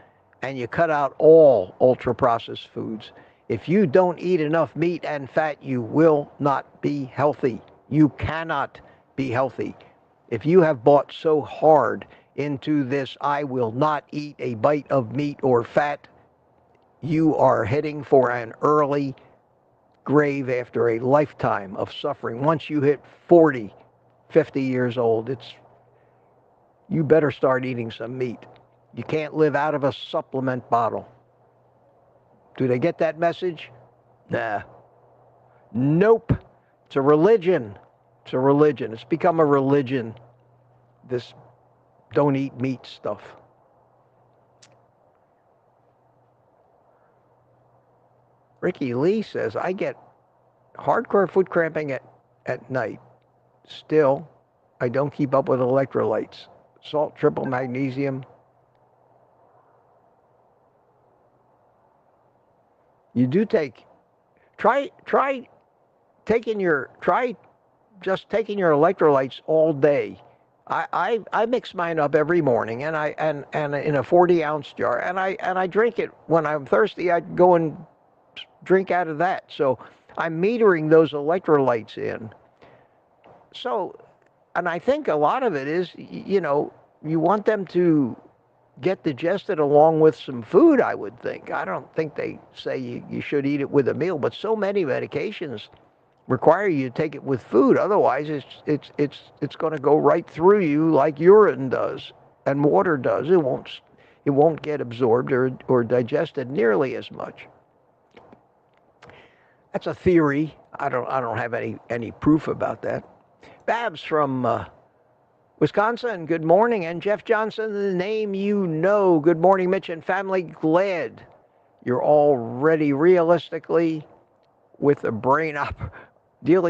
and you cut out all ultra-processed foods. If you don't eat enough meat and fat, you will not be healthy. You cannot be healthy. If you have bought so hard into this, I will not eat a bite of meat or fat, you are heading for an early grave after a lifetime of suffering. Once you hit 40, 50 years old, you better start eating some meat. You can't live out of a supplement bottle. Do they get that message? Nah. Nope. It's a religion. It's become a religion, this don't eat meat stuff. Ricky Lee says, I get hardcore foot cramping at night. Still, I don't keep up with electrolytes. Salt, triple magnesium. You do try just taking your electrolytes all day. I mix mine up every morning and in a 40-ounce jar, and I drink it when I'm thirsty. I go and drink out of that. So I'm metering those electrolytes in. So, and I think a lot of it is, you want them to get digested along with some food, I would think. I don't think they say you should eat it with a meal, but so many medications require you to take it with food. Otherwise, it's going to go right through you like urine does and water does. It won't get absorbed or digested nearly as much. That's a theory. I don't have any proof about that. Babs from Wisconsin, good morning. And Jeff Johnson, the name you know. Good morning, Mitch and family. Glad you're already dealing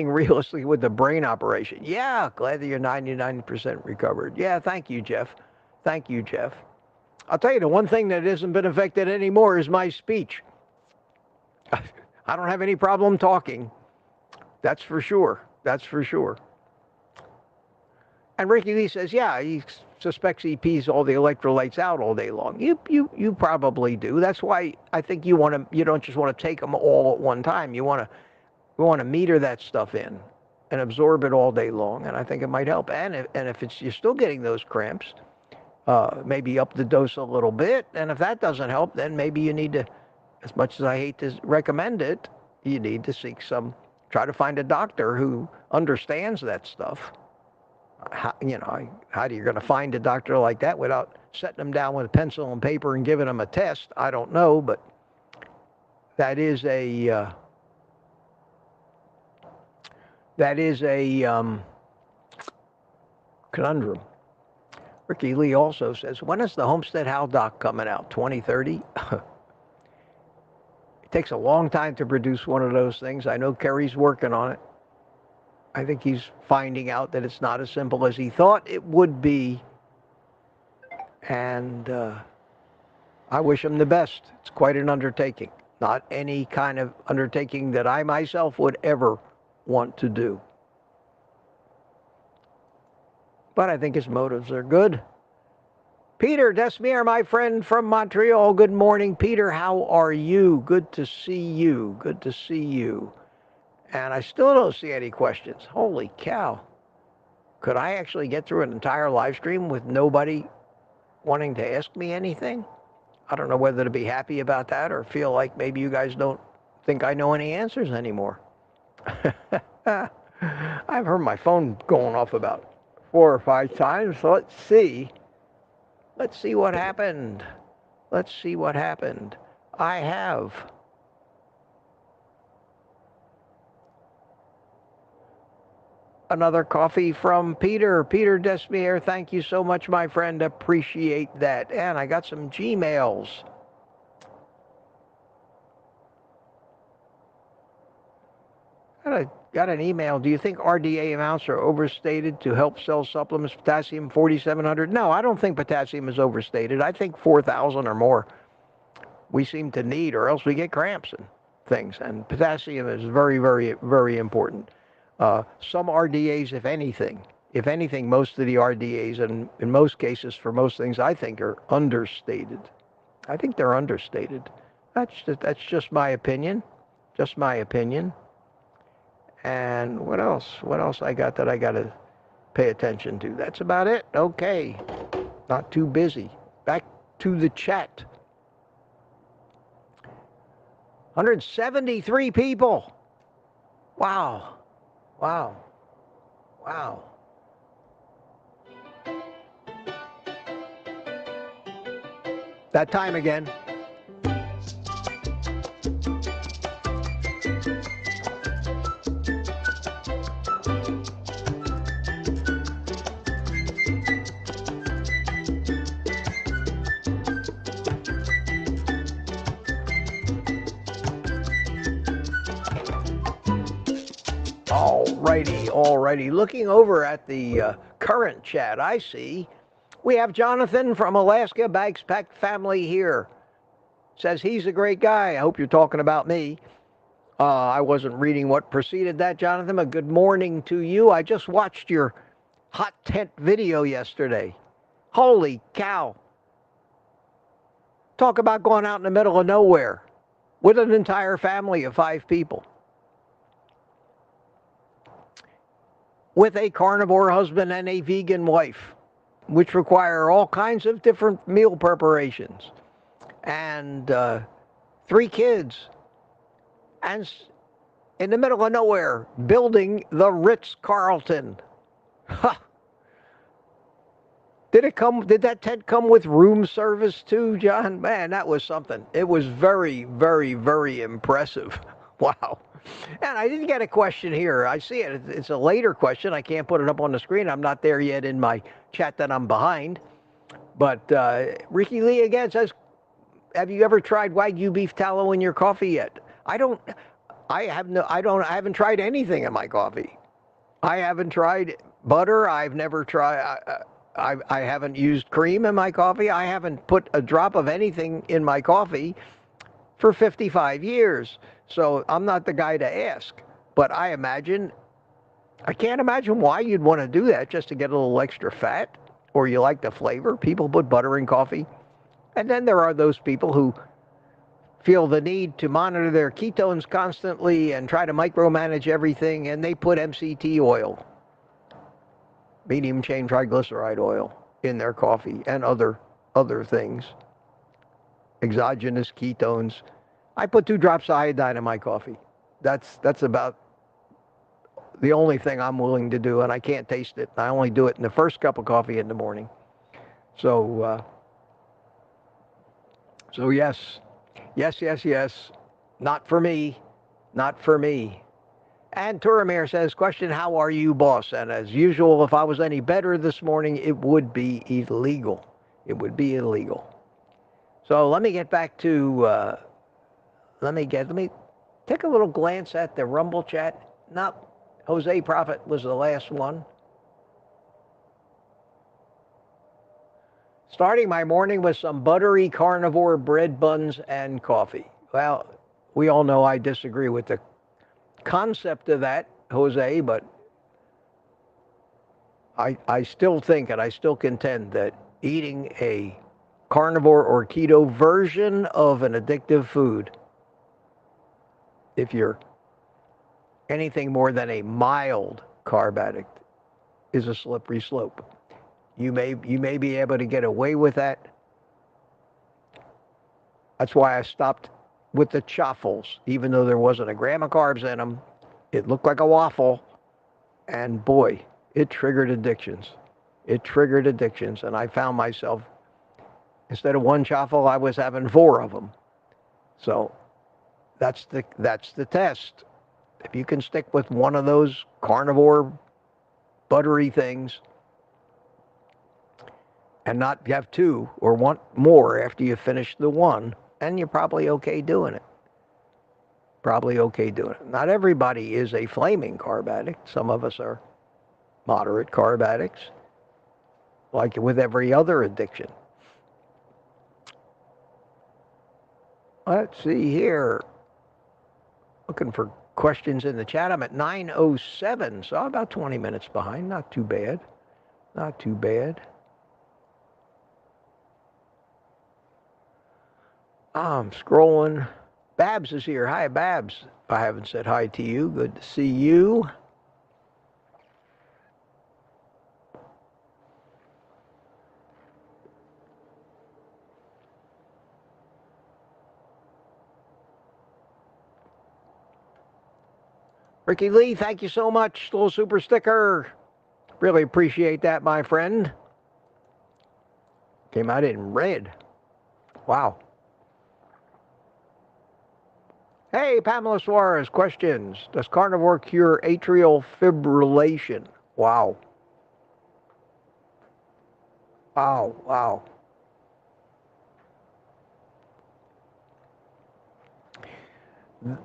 realistically with the brain operation. Yeah, glad that you're 99% recovered. Yeah, thank you, Jeff. Thank you, Jeff. I'll tell you, the one thing that hasn't been affected anymore is my speech. I don't have any problem talking. That's for sure. That's for sure. And Ricky Lee says, yeah, he suspects he pees all the electrolytes out all day long. You probably do. That's why I think you don't just want to take them all at one time. You want to meter that stuff in and absorb it all day long. And I think it might help. And if you're still getting those cramps, maybe up the dose a little bit. And if that doesn't help, then maybe you need to, as much as I hate to recommend it, you need to try to find a doctor who understands that stuff. How are you going to find a doctor like that without setting them down with a pencil and paper and giving them a test? I don't know, but that is a conundrum. Ricky Lee also says, when is the Homestead How doc coming out? 2030? It takes a long time to produce one of those things. I know Kerry's working on it. I think he's finding out that it's not as simple as he thought it would be. And I wish him the best. It's quite an undertaking. Not any kind of undertaking that I myself would ever want to do. But I think his motives are good. Peter Desmier, my friend from Montreal. Good morning, Peter. How are you? Good to see you. Good to see you. And I still don't see any questions. Holy cow. Could I actually get through an entire live stream with nobody wanting to ask me anything? I don't know whether to be happy about that or feel like maybe you guys don't think I know any answers anymore. I've heard my phone going off about 4 or 5 times. So let's see. Let's see what happened. Let's see what happened. I have another coffee from Peter. Peter Desmier, thank you so much, my friend. Appreciate that. And I got some Gmails. Got an email. Do you think RDA amounts are overstated to help sell supplements? Potassium 4,700? No, I don't think potassium is overstated. I think 4,000 or more we seem to need, or else we get cramps and things. And potassium is very, very, very important. Some RDAs, if anything, most of the RDAs, and in most cases for most things, I think are understated. I think they're understated. That's just my opinion. Just my opinion. And what else? What else I got that I got to pay attention to? That's about it. Okay. Not too busy. Back to the chat. 173 people. Wow. Wow. Wow. That time again. Alrighty. Looking over at the current chat, I see we have Jonathan from Alaska, Bags Packed family here. Says he's a great guy. I hope you're talking about me. I wasn't reading what preceded that, Jonathan, but good morning to you. I just watched your hot tent video yesterday. Holy cow. Talk about going out in the middle of nowhere with an entire family of 5 people. With a carnivore husband and a vegan wife, which require all kinds of different meal preparations, and 3 kids, and in the middle of nowhere, building the Ritz-Carlton. Ha! Did that tent come with room service too, John? Man, that was something. It was very, very, very impressive. Wow. And I didn't get a question here. I see it. It's a later question. I can't put it up on the screen. I'm not there yet in my chat that I'm behind. But Ricky Lee again says, have you ever tried Wagyu beef tallow in your coffee yet? I haven't tried anything in my coffee. I haven't tried butter. I've never tried, I haven't used cream in my coffee. I haven't put a drop of anything in my coffee for 55 years. So I'm not the guy to ask. But I can't imagine why you'd want to do that just to get a little extra fat, or you like the flavor. People put butter in coffee. And then there are those people who feel the need to monitor their ketones constantly and try to micromanage everything, and they put MCT oil, medium chain triglyceride oil, in their coffee and other things, exogenous ketones. I put 2 drops of iodine in my coffee. That's about the only thing I'm willing to do, and I can't taste it. I only do it in the first cup of coffee in the morning. So yes. Yes. Not for me. Not for me. And Turamir says, question, how are you, boss? And as usual, if I was any better this morning, it would be illegal. It would be illegal. So let me get back to, let me take a little glance at the Rumble chat. Not Jose Prophet was the last one. Starting my morning with some buttery carnivore bread buns and coffee. Well, we all know I disagree with the concept of that, Jose, but I still think and I still contend that eating a carnivore or keto version of an addictive food, if you're anything more than a mild carb addict, is a slippery slope. You may be able to get away with that. That's why I stopped with the chaffles, even though there wasn't a gram of carbs in them. It looked like a waffle, and boy, it triggered addictions. It triggered addictions, and I found myself, instead of 1 chaffle, I was having 4 of them. So that's the test. If you can stick with one of those carnivore buttery things and not have 2 or want more after you finish the 1, and you're probably okay doing it. Probably okay doing it. Not everybody is a flaming carb addict. Some of us are moderate carb addicts, like with every other addiction. Let's see here. Looking for questions in the chat. I'm at 9:07, so I'm about 20 minutes behind. Not too bad. Not too bad. I'm scrolling. Babs is here. Hi, Babs. I haven't said hi to you. Good to see you. Ricky Lee, thank you so much. Little super sticker. Really appreciate that, my friend. Came out in red. Wow. Hey, Pamela Suarez, questions. Does carnivore cure atrial fibrillation? Wow. Wow.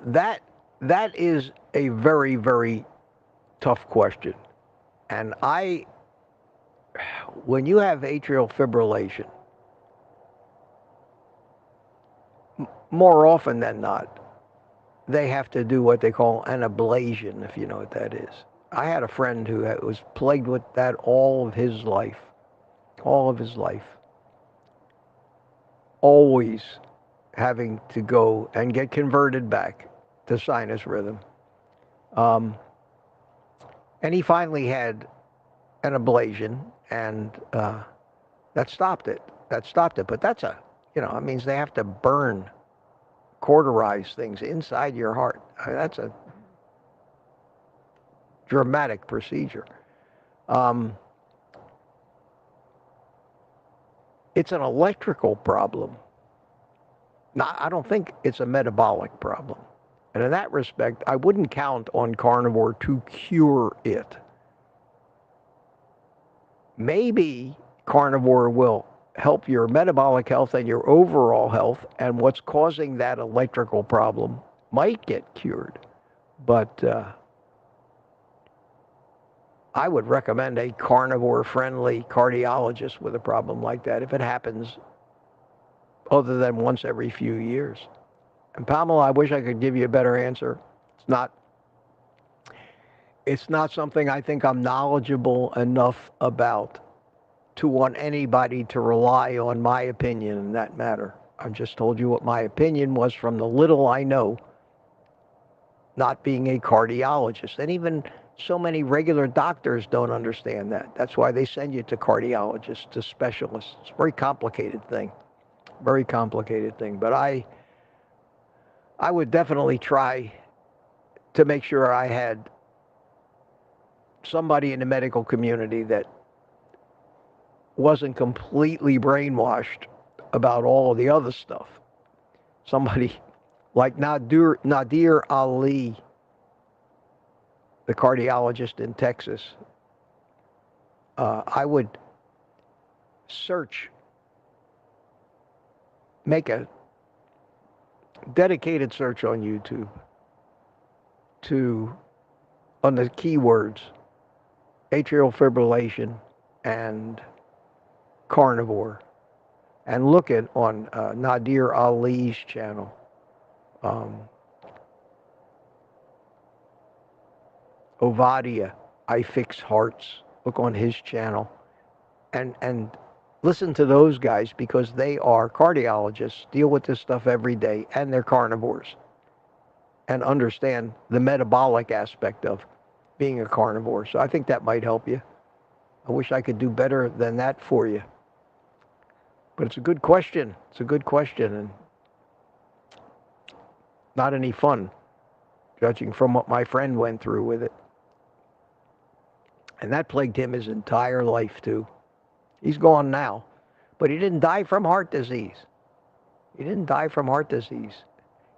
That is a very, very tough question. And when you have atrial fibrillation, more often than not, they have to do what they call an ablation, if you know what that is. I had a friend who was plagued with that all of his life. All of his life. Always having to go and get converted back to sinus rhythm. And he finally had an ablation, and that stopped it. But that's it means they have to cauterize things inside your heart. That's a dramatic procedure. It's an electrical problem. I don't think it's a metabolic problem. And in that respect, I wouldn't count on carnivore to cure it. Maybe carnivore will help your metabolic health and your overall health, and what's causing that electrical problem might get cured. But I would recommend a carnivore-friendly cardiologist with a problem like that if it happens other than once every few years. And Pamela, I wish I could give you a better answer. It's not something I think I'm knowledgeable enough about to want anybody to rely on my opinion in that matter. I've just told you what my opinion was from the little I know, not being a cardiologist. And even so many regular doctors don't understand that. That's why they send you to cardiologists, to specialists. It's a very complicated thing. Very complicated thing. But I would definitely try to make sure I had somebody in the medical community that wasn't completely brainwashed about all of the other stuff. Somebody like Nadir Ali, the cardiologist in Texas. I would make a dedicated search on YouTube on the keywords atrial fibrillation and carnivore, and look at on Nadir Ali's channel. Ovadia, I Fix Hearts. Look on his channel, and listen to those guys, because they are cardiologists, deal with this stuff every day, and they're carnivores, and understand the metabolic aspect of being a carnivore. So I think that might help you. I wish I could do better than that for you. But it's a good question. It's a good question, and not any fun, judging from what my friend went through with it. And that plagued him his entire life, too. He's gone now. But he didn't die from heart disease. He didn't die from heart disease.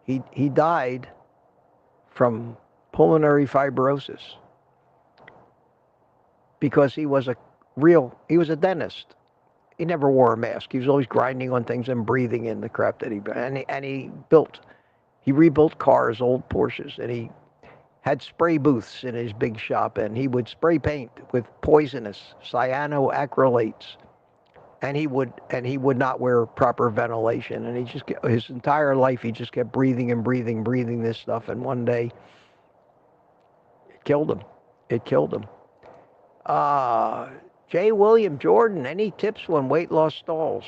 He died from pulmonary fibrosis because he was a dentist. He never wore a mask. He was always grinding on things and breathing in the crap that he rebuilt cars, old Porsches, and he had spray booths in his big shop, and he would spray paint with poisonous cyanoacrylates, and he would not wear proper ventilation, and his entire life he just kept breathing and breathing this stuff, and one day it killed him. It killed him. J. William Jordan, any tips when weight loss stalls?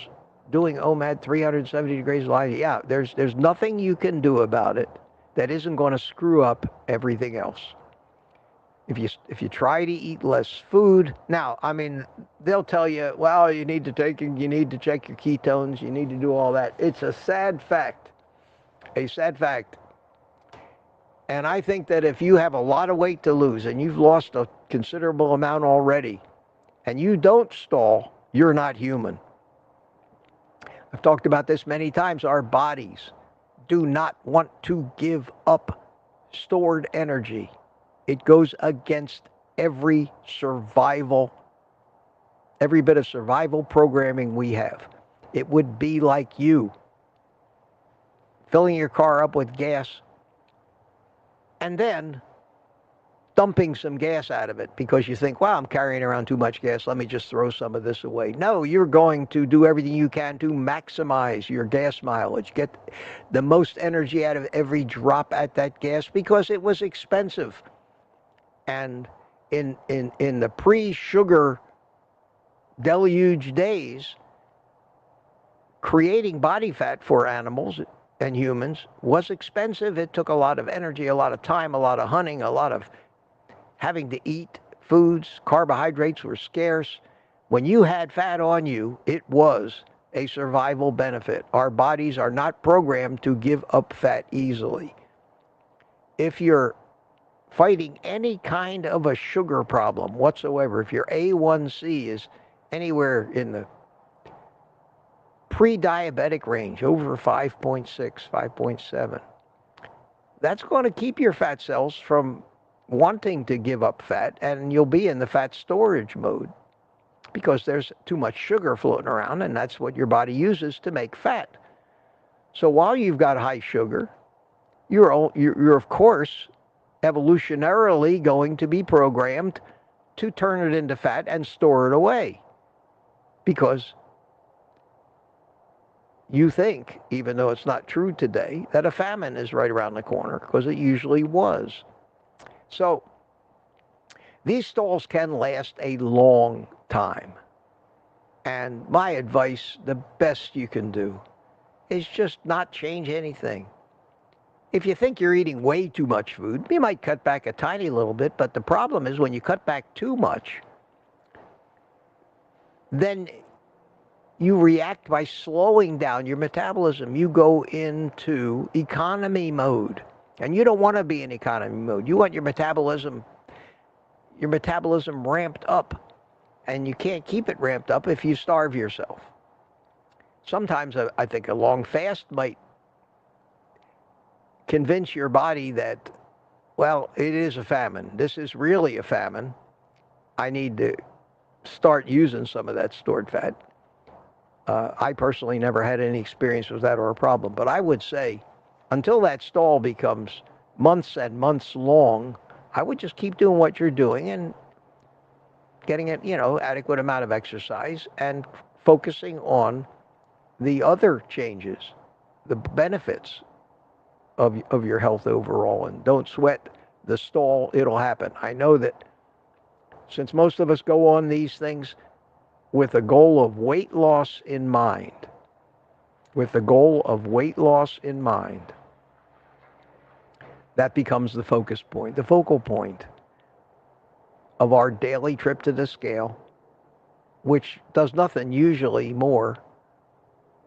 Doing OMAD 370 degrees light? Yeah, there's nothing you can do about it that isn't going to screw up everything else. If you try to eat less food, now, I mean, they'll tell you, well, you need to check your ketones, you need to do all that. It's a sad fact. A sad fact. And I think that if you have a lot of weight to lose and you've lost a considerable amount already, and you don't stall, you're not human. I've talked about this many times. Our bodies do not want to give up stored energy. It goes against every bit of survival programming we have. It would be like you filling your car up with gas and then dumping some gas out of it because you think, wow, I'm carrying around too much gas, let me just throw some of this away. No, you're going to do everything you can to maximize your gas mileage, get the most energy out of every drop at that gas, because it was expensive. And in the pre-sugar deluge days, creating body fat for animals and humans was expensive. It took a lot of energy, a lot of time, a lot of hunting, a lot of having to eat foods. Carbohydrates were scarce. When you had fat on you, it was a survival benefit. Our bodies are not programmed to give up fat easily. If you're fighting any kind of a sugar problem whatsoever, if your A1C is anywhere in the pre-diabetic range, over 5.6, 5.7, that's going to keep your fat cells from wanting to give up fat, and you'll be in the fat storage mode because there's too much sugar floating around, and that's what your body uses to make fat. So while you've got high sugar, you're of course evolutionarily going to be programmed to turn it into fat and store it away. Because you think, even though it's not true today, that a famine is right around the corner, because it usually was. So these stalls can last a long time. And my advice, the best you can do, is just not change anything. If you think you're eating way too much food, you might cut back a tiny little bit, but the problem is when you cut back too much, then you react by slowing down your metabolism. You go into economy mode, and you don't want to be in economy mode. You want your metabolism ramped up, and you can't keep it ramped up if you starve yourself. Sometimes I think a long fast might convince your body that, well, it is a famine. This is really a famine. I need to start using some of that stored fat. I personally never had any experience with that or a problem, but I would say until that stall becomes months and months long, I would just keep doing what you're doing and getting it, adequate amount of exercise and focusing on the other changes, the benefits of your health overall, and don't sweat the stall. It'll happen. I know that since most of us go on these things with a goal of weight loss in mind, that becomes the focus point, the focal point of our daily trip to the scale, which does nothing usually more.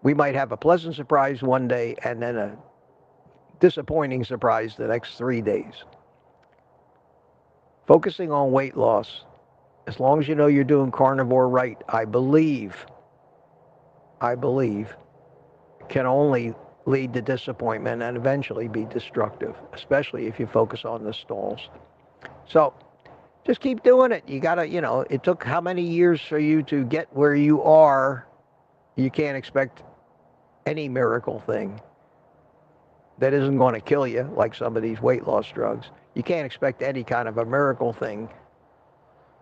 We might have a pleasant surprise one day and then a disappointing surprise the next 3 days. Focusing on weight loss, as long as you know you're doing carnivore right, I believe, can only lead to disappointment and eventually be destructive, especially if you focus on the stalls. So just keep doing it. You gotta, it took how many years for you to get where you are? You can't expect any miracle thing that isn't going to kill you, like some of these weight loss drugs. You can't expect any kind of a miracle thing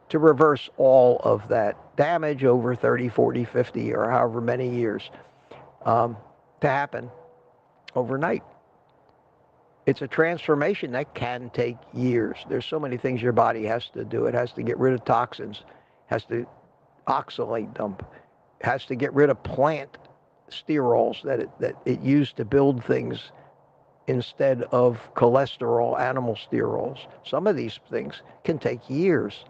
to reverse all of that damage over 30, 40, 50, or however many years to happen overnight. It's a transformation that can take years. There's so many things your body has to do. It has to get rid of toxins, has to oxalate dump, has to get rid of plant sterols that it used to build things instead of cholesterol, animal sterols. Some of these things can take years.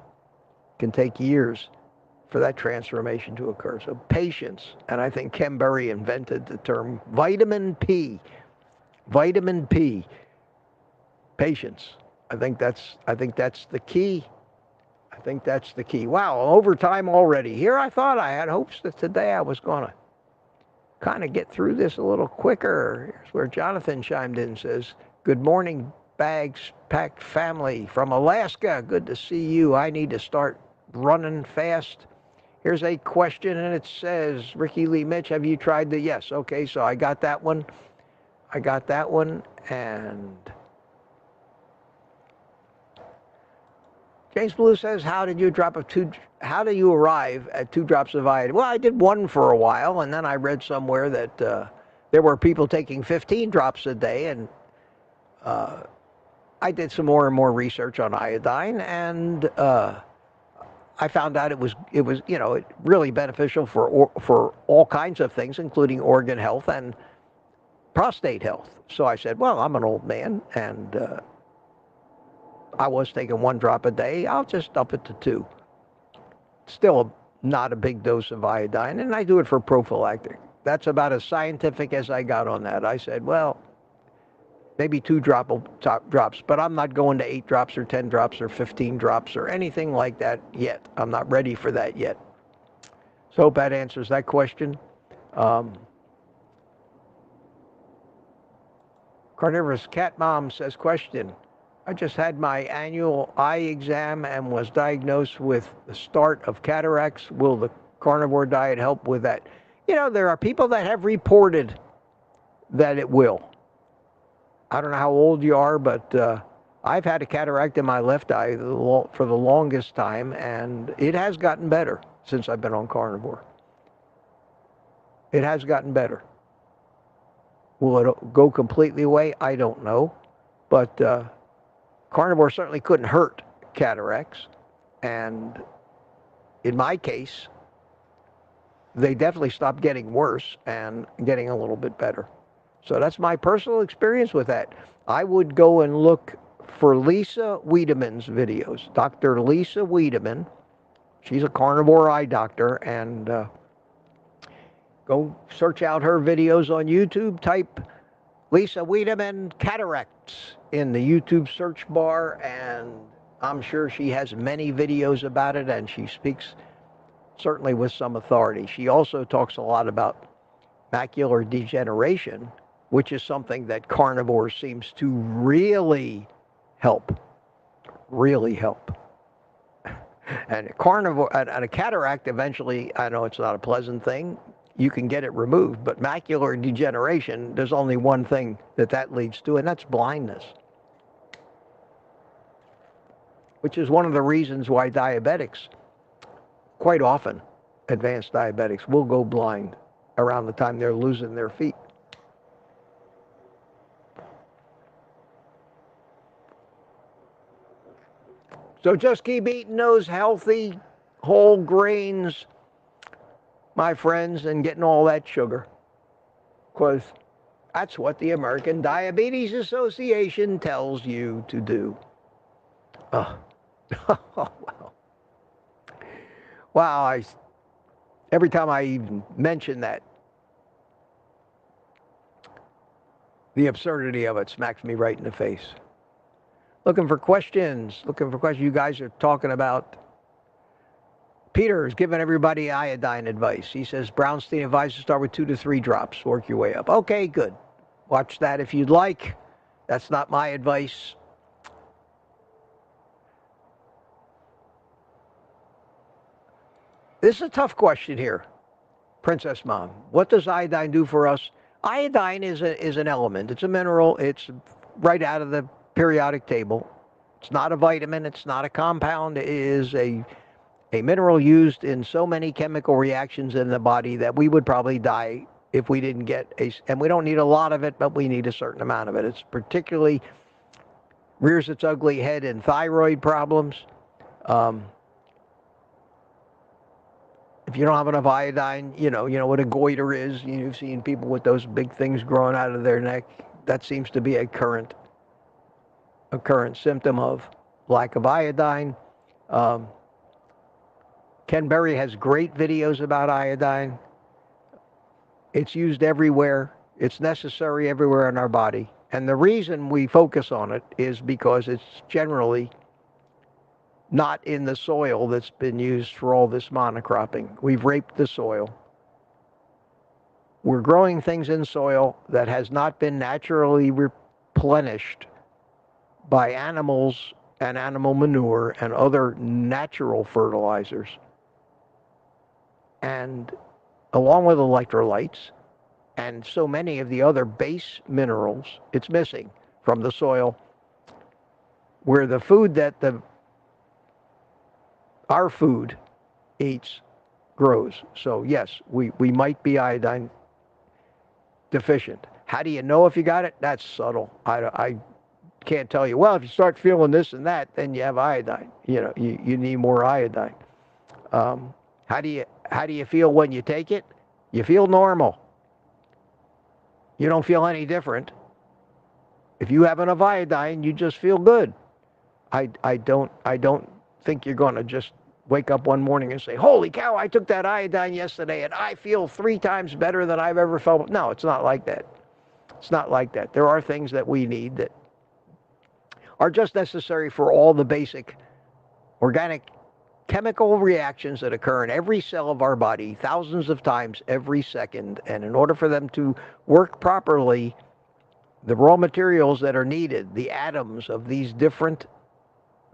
For that transformation to occur. So patience, and I think Ken Berry invented the term vitamin P. Patience. I think that's the key. Wow, overtime already. Here I thought I had hopes that today I was going to kind of get through this a little quicker. Here's where Jonathan chimed in and says, "Good morning, bags-packed family from Alaska. Good to see you. I need to start running fast." Here's a question, and it says, Ricky Lee Mitch, have you tried the... Yes, okay, so I got that one, and James Blue says, how do you arrive at 2 drops of iodine? Well, I did 1 for a while, and then I read somewhere that there were people taking 15 drops a day, and I did some more and more research on iodine, and I found out it was really beneficial for all kinds of things, including organ health and prostate health. So I said, well, I'm an old man, and I was taking 1 drop a day. I'll just up it to 2. Still not a big dose of iodine, and I do it for prophylactic. That's about as scientific as I got on that. I said, well, maybe 2 drops, but I'm not going to 8 drops or 10 drops or 15 drops or anything like that yet. I'm not ready for that yet. So hope that answers that question. Carnivorous Cat Mom says, question, I just had my annual eye exam and was diagnosed with the start of cataracts. Will the carnivore diet help with that? There are people that have reported that it will. I don't know how old you are, but I've had a cataract in my left eye for the longest time, and it has gotten better since I've been on carnivore. It has gotten better. Will it go completely away? I don't know. But carnivore certainly couldn't hurt cataracts. And in my case, they definitely stopped getting worse and getting a little bit better. So that's my personal experience with that. I would go and look for Lisa Wiedemann's videos. Dr. Lisa Wiedemann. She's a carnivore eye doctor, and go search out her videos on YouTube. Type Lisa Wiedemann cataracts in the YouTube search bar, and I'm sure she has many videos about it, and she speaks certainly with some authority. She also talks a lot about macular degeneration, which is something that carnivore seems to really help. Really help. And a cataract eventually, I know it's not a pleasant thing, you can get it removed, but macular degeneration, there's only one thing that leads to, and that's blindness. Which is one of the reasons why diabetics, quite often, advanced diabetics, will go blind around the time they're losing their feet. So just keep eating those healthy, whole grains, my friends, and getting all that sugar. Because that's what the American Diabetes Association tells you to do. Oh, wow. Wow, every time I even mention that, the absurdity of it smacks me right in the face. Looking for questions. You guys are talking about. Peter is giving everybody iodine advice. He says Brownstein advises start with 2 to 3 drops. Work your way up. Okay, good. Watch that if you'd like. That's not my advice. This is a tough question here, Princess Mom. What does iodine do for us? Iodine is an element. It's a mineral. It's right out of the periodic table. It's not a vitamin. It's not a compound. It is a mineral used in so many chemical reactions in the body that we would probably die if we didn't get and we don't need a lot of it, but we need a certain amount of it. It's particularly rears its ugly head in thyroid problems. If you don't have enough iodine, you know what a goiter is. You've seen people with those big things growing out of their neck. That seems to be a current symptom of lack of iodine. Ken Berry has great videos about iodine. It's used everywhere. It's necessary everywhere in our body. And the reason we focus on it is because it's generally not in the soil that's been used for all this monocropping. We've raped the soil. We're growing things in soil that has not been naturally replenished by animals and animal manure and other natural fertilizers. And along with electrolytes and so many of the other base minerals, it's missing from the soil, where the food that our food eats grows. So yes, we might be iodine deficient. How do you know if you got it? That's subtle. I can't tell you, well, if you start feeling this and that, then you have iodine. You need more iodine. How do you feel when you take it? You feel normal. You don't feel any different. If you have enough iodine, you just feel good. I don't think you're going to just wake up one morning and say, holy cow, I took that iodine yesterday and I feel 3 times better than I've ever felt. No, it's not like that. It's not like that. There are things that we need that are just necessary for all the basic organic chemical reactions that occur in every cell of our body thousands of times every second. And in order for them to work properly, the raw materials that are needed, the atoms of these different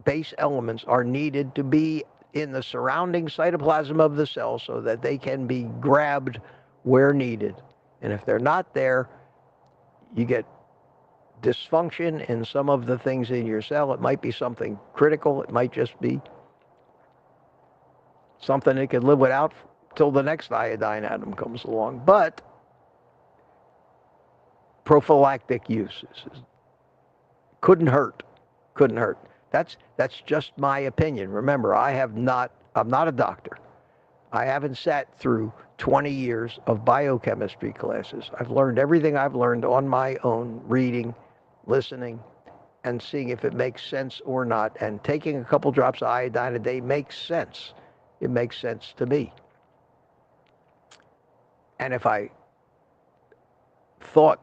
base elements, are needed to be in the surrounding cytoplasm of the cell so that they can be grabbed where needed. And if they're not there, you get dysfunction in some of the things in your cell. It might be something critical. It might just be something it could live without till the next iodine atom comes along. But prophylactic uses couldn't hurt. Couldn't hurt. That's just my opinion. Remember, I'm not a doctor. I haven't sat through 20 years of biochemistry classes. I've learned everything I've learned on my own, reading, listening, and seeing if it makes sense or not. And taking a couple drops of iodine a day makes sense. It makes sense to me. And if I thought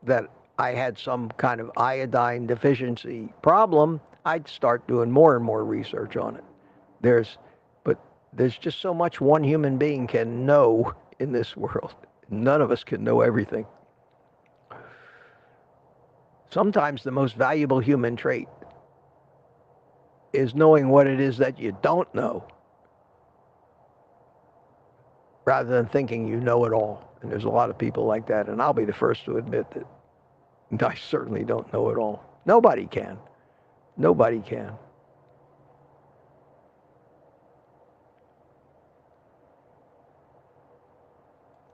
that I had some kind of iodine deficiency problem, I'd start doing more and more research on it. But there's just so much one human being can know in this world. None of us can know everything. Sometimes the most valuable human trait is knowing what it is that you don't know, rather than thinking you know it all. And there's a lot of people like that, and I'll be the first to admit that I certainly don't know it all. Nobody can. Nobody can.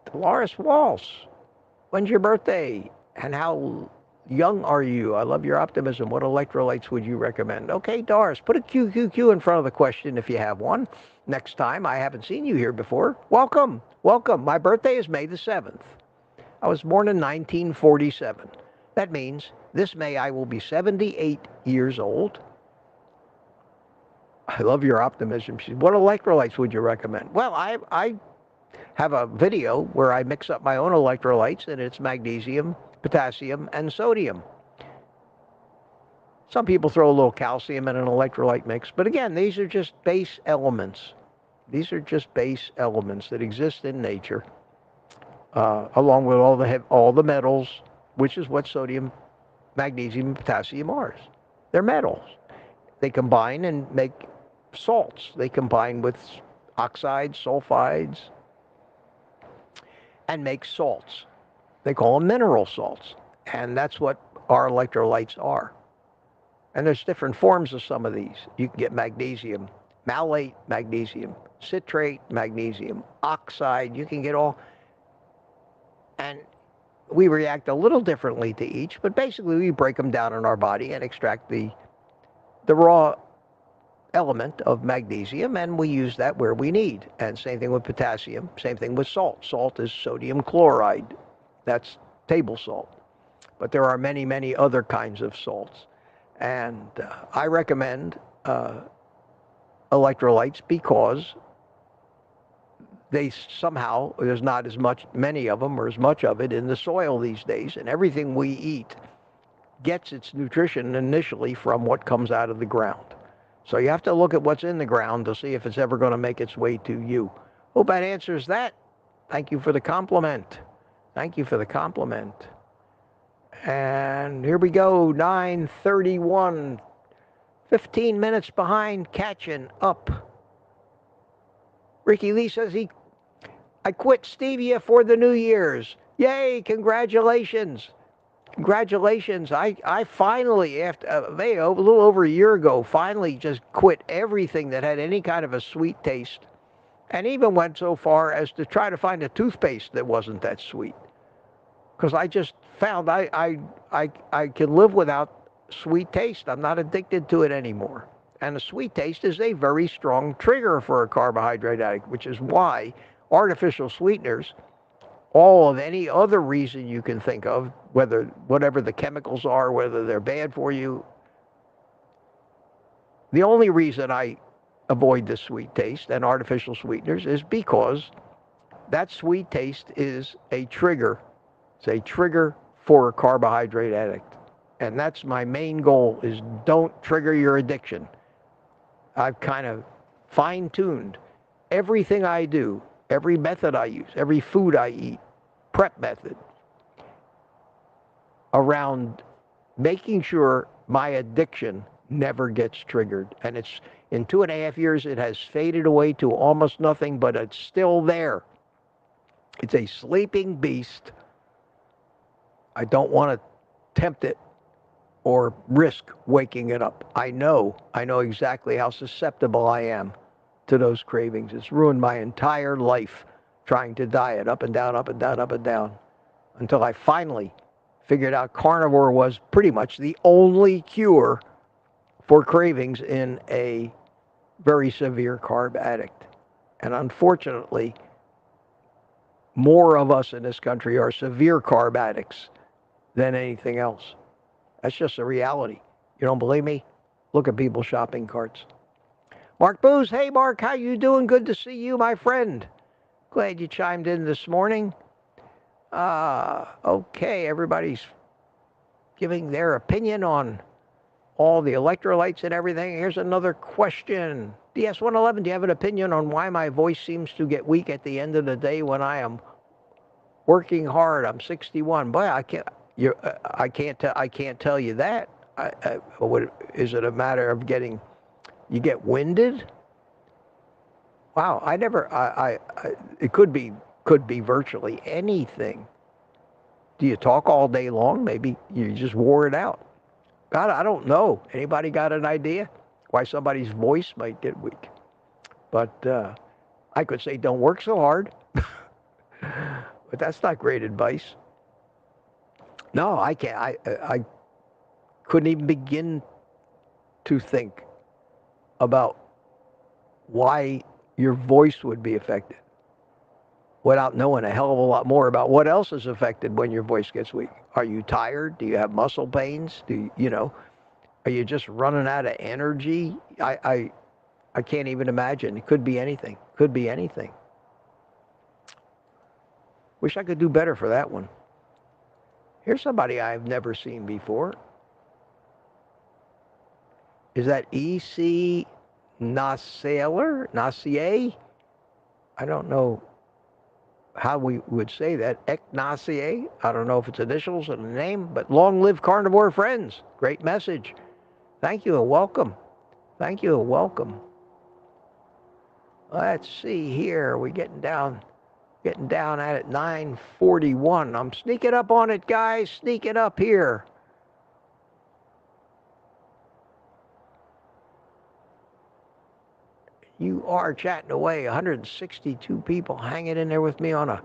Dolores Walsh, when's your birthday? And how young are you? I love your optimism. What electrolytes would you recommend? Okay, Doris, put a QQQ in front of the question if you have one. Next time, I haven't seen you here before. Welcome, welcome. My birthday is May the 7th. I was born in 1947. That means this May I will be 78 years old. I love your optimism. What electrolytes would you recommend? Well, I have a video where I mix up my own electrolytes, and it's magnesium, potassium, and sodium. Some people throw a little calcium in an electrolyte mix, but again, these are just base elements. These are just base elements that exist in nature, along with all the metals, which is what sodium, magnesium, and potassium are. They're metals. They combine and make salts. They combine with oxides, sulfides, and make salts. They call them mineral salts. And that's what our electrolytes are. And there's different forms of some of these. You can get magnesium, malate magnesium, citrate magnesium, oxide. You can get all. And we react a little differently to each, but basically we break them down in our body and extract the raw element of magnesium, and we use that where we need. And same thing with potassium, same thing with salt. Salt is sodium chloride. That's table salt. But there are many, many other kinds of salts. And I recommend electrolytes because somehow there's not many of them or as much of it in the soil these days, and everything we eat gets its nutrition initially from what comes out of the ground. So you have to look at what's in the ground to see if it's ever going to make its way to you. Hope that answers that. Thank you for the compliment. Thank you for the compliment. And here we go, 9:31, 15 minutes behind, catching up. Ricky Lee says I quit stevia for the New Year's. Yay, congratulations. Congratulations. I finally, after a little over a year ago, finally just quit everything that had any kind of a sweet taste, and even went so far as to try to find a toothpaste that wasn't that sweet. Because I just found I can live without sweet taste. I'm not addicted to it anymore. And a sweet taste is a very strong trigger for a carbohydrate addict, which is why artificial sweeteners, all of any other reason you can think of, whatever the chemicals are, whether they're bad for you, the only reason I avoid the sweet taste and artificial sweeteners is because that sweet taste is a trigger. It's a trigger for a carbohydrate addict. And that's my main goal, is don't trigger your addiction. I've kind of fine-tuned everything I do, every method I use, every food I eat, prep method, around making sure my addiction never gets triggered. And it's, in 2.5 years, it has faded away to almost nothing, but it's still there. It's a sleeping beast. I don't want to tempt it or risk waking it up. I know exactly how susceptible I am to those cravings. It's ruined my entire life trying to diet up and down, up and down, up and down, until I finally figured out carnivore was pretty much the only cure for cravings in a very severe carb addict. And unfortunately, more of us in this country are severe carb addicts than anything else. That's just a reality. You don't believe me? Look at people's shopping carts. Mark Booz, hey Mark, how you doing? Good to see you, my friend. Glad you chimed in this morning. Okay, everybody's giving their opinion on all the electrolytes and everything. Here's another question. DS111, do you have an opinion on why my voice seems to get weak at the end of the day when I am working hard? I'm 61. Boy, I can't tell you that. Is it a matter of you get winded? Wow, it could be virtually anything. Do you talk all day long? Maybe you just wore it out. God, I don't know. Anybody got an idea why somebody's voice might get weak? But I could say don't work so hard. But that's not great advice. No, I can't. I couldn't even begin to think about why your voice would be affected without knowing a hell of a lot more about what else is affected when your voice gets weak. Are you tired? Do you have muscle pains? Are you just running out of energy? I can't even imagine. It could be anything. Could be anything. Wish I could do better for that one. Here's somebody I've never seen before. Is that E.C. Nacier? I don't know how we would say that. Eknacier? I don't know if it's initials and a name, but long live carnivore friends. Great message. Thank you and welcome. Thank you and welcome. Let's see here. We're getting down at it, 9:41. I'm sneaking up on it, guys. Sneaking up here. You are chatting away. 162 people hanging in there with me on a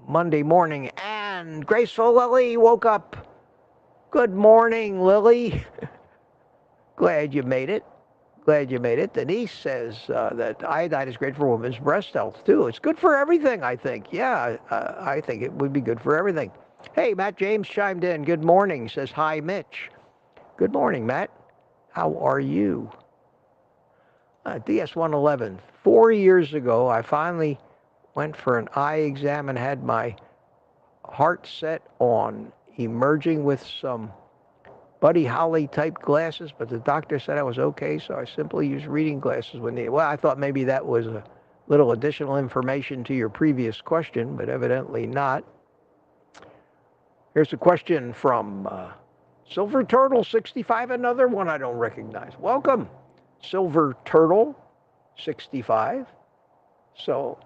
Monday morning. And Graceful Lily woke up. Good morning, Lily. Glad you made it. Glad you made it. Denise says that iodine is great for women's breast health, too. It's good for everything, I think. Yeah, I think it would be good for everything. Hey, Matt James chimed in. Good morning. He says, hi, Mitch. Good morning, Matt. How are you? DS111. 4 years ago, I finally went for an eye exam and had my heart set on emerging with some Buddy Holly type glasses, but the doctor said I was okay, so I simply used reading glasses when needed. Well, I thought maybe that was a little additional information to your previous question, but evidently not. Here's a question from Silver Turtle 65, another one I don't recognize. Welcome, Silver Turtle 65. So,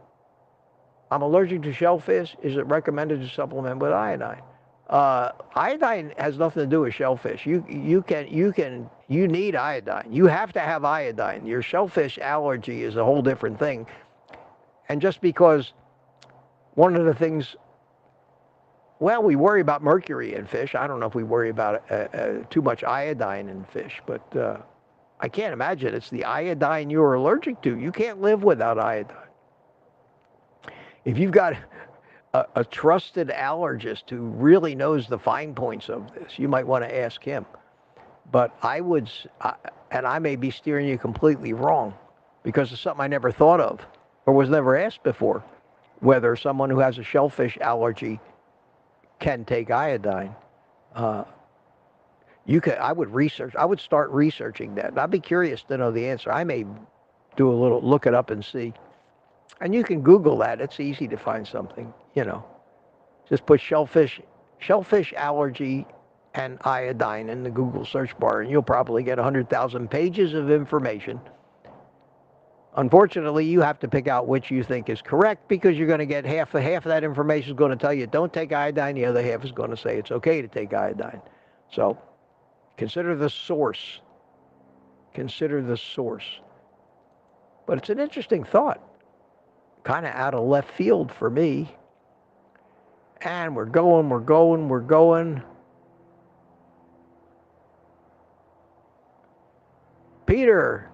I'm allergic to shellfish. Is it recommended to supplement with iodine? Iodine has nothing to do with shellfish. You need iodine. You have to have iodine. Your shellfish allergy is a whole different thing. And just because one of the things, well, we worry about mercury in fish. I don't know if we worry about too much iodine in fish, but I can't imagine it's the iodine you're allergic to. You can't live without iodine. If you've got a trusted allergist who really knows the fine points of this, you might want to ask him. But and I may be steering you completely wrong because it's something I never thought of or was never asked before, whether someone who has a shellfish allergy can take iodine. I would start researching that. And I'd be curious to know the answer. I may do a little, look it up and see. And you can Google that. It's easy to find something, Just put shellfish allergy and iodine in the Google search bar, and you'll probably get 100,000 pages of information. Unfortunately, you have to pick out which you think is correct because you're going to get half of that information is going to tell you don't take iodine. The other half is going to say it's okay to take iodine. So Consider the source. Consider the source. But it's an interesting thought. Kind of out of left field for me. And we're going. Peter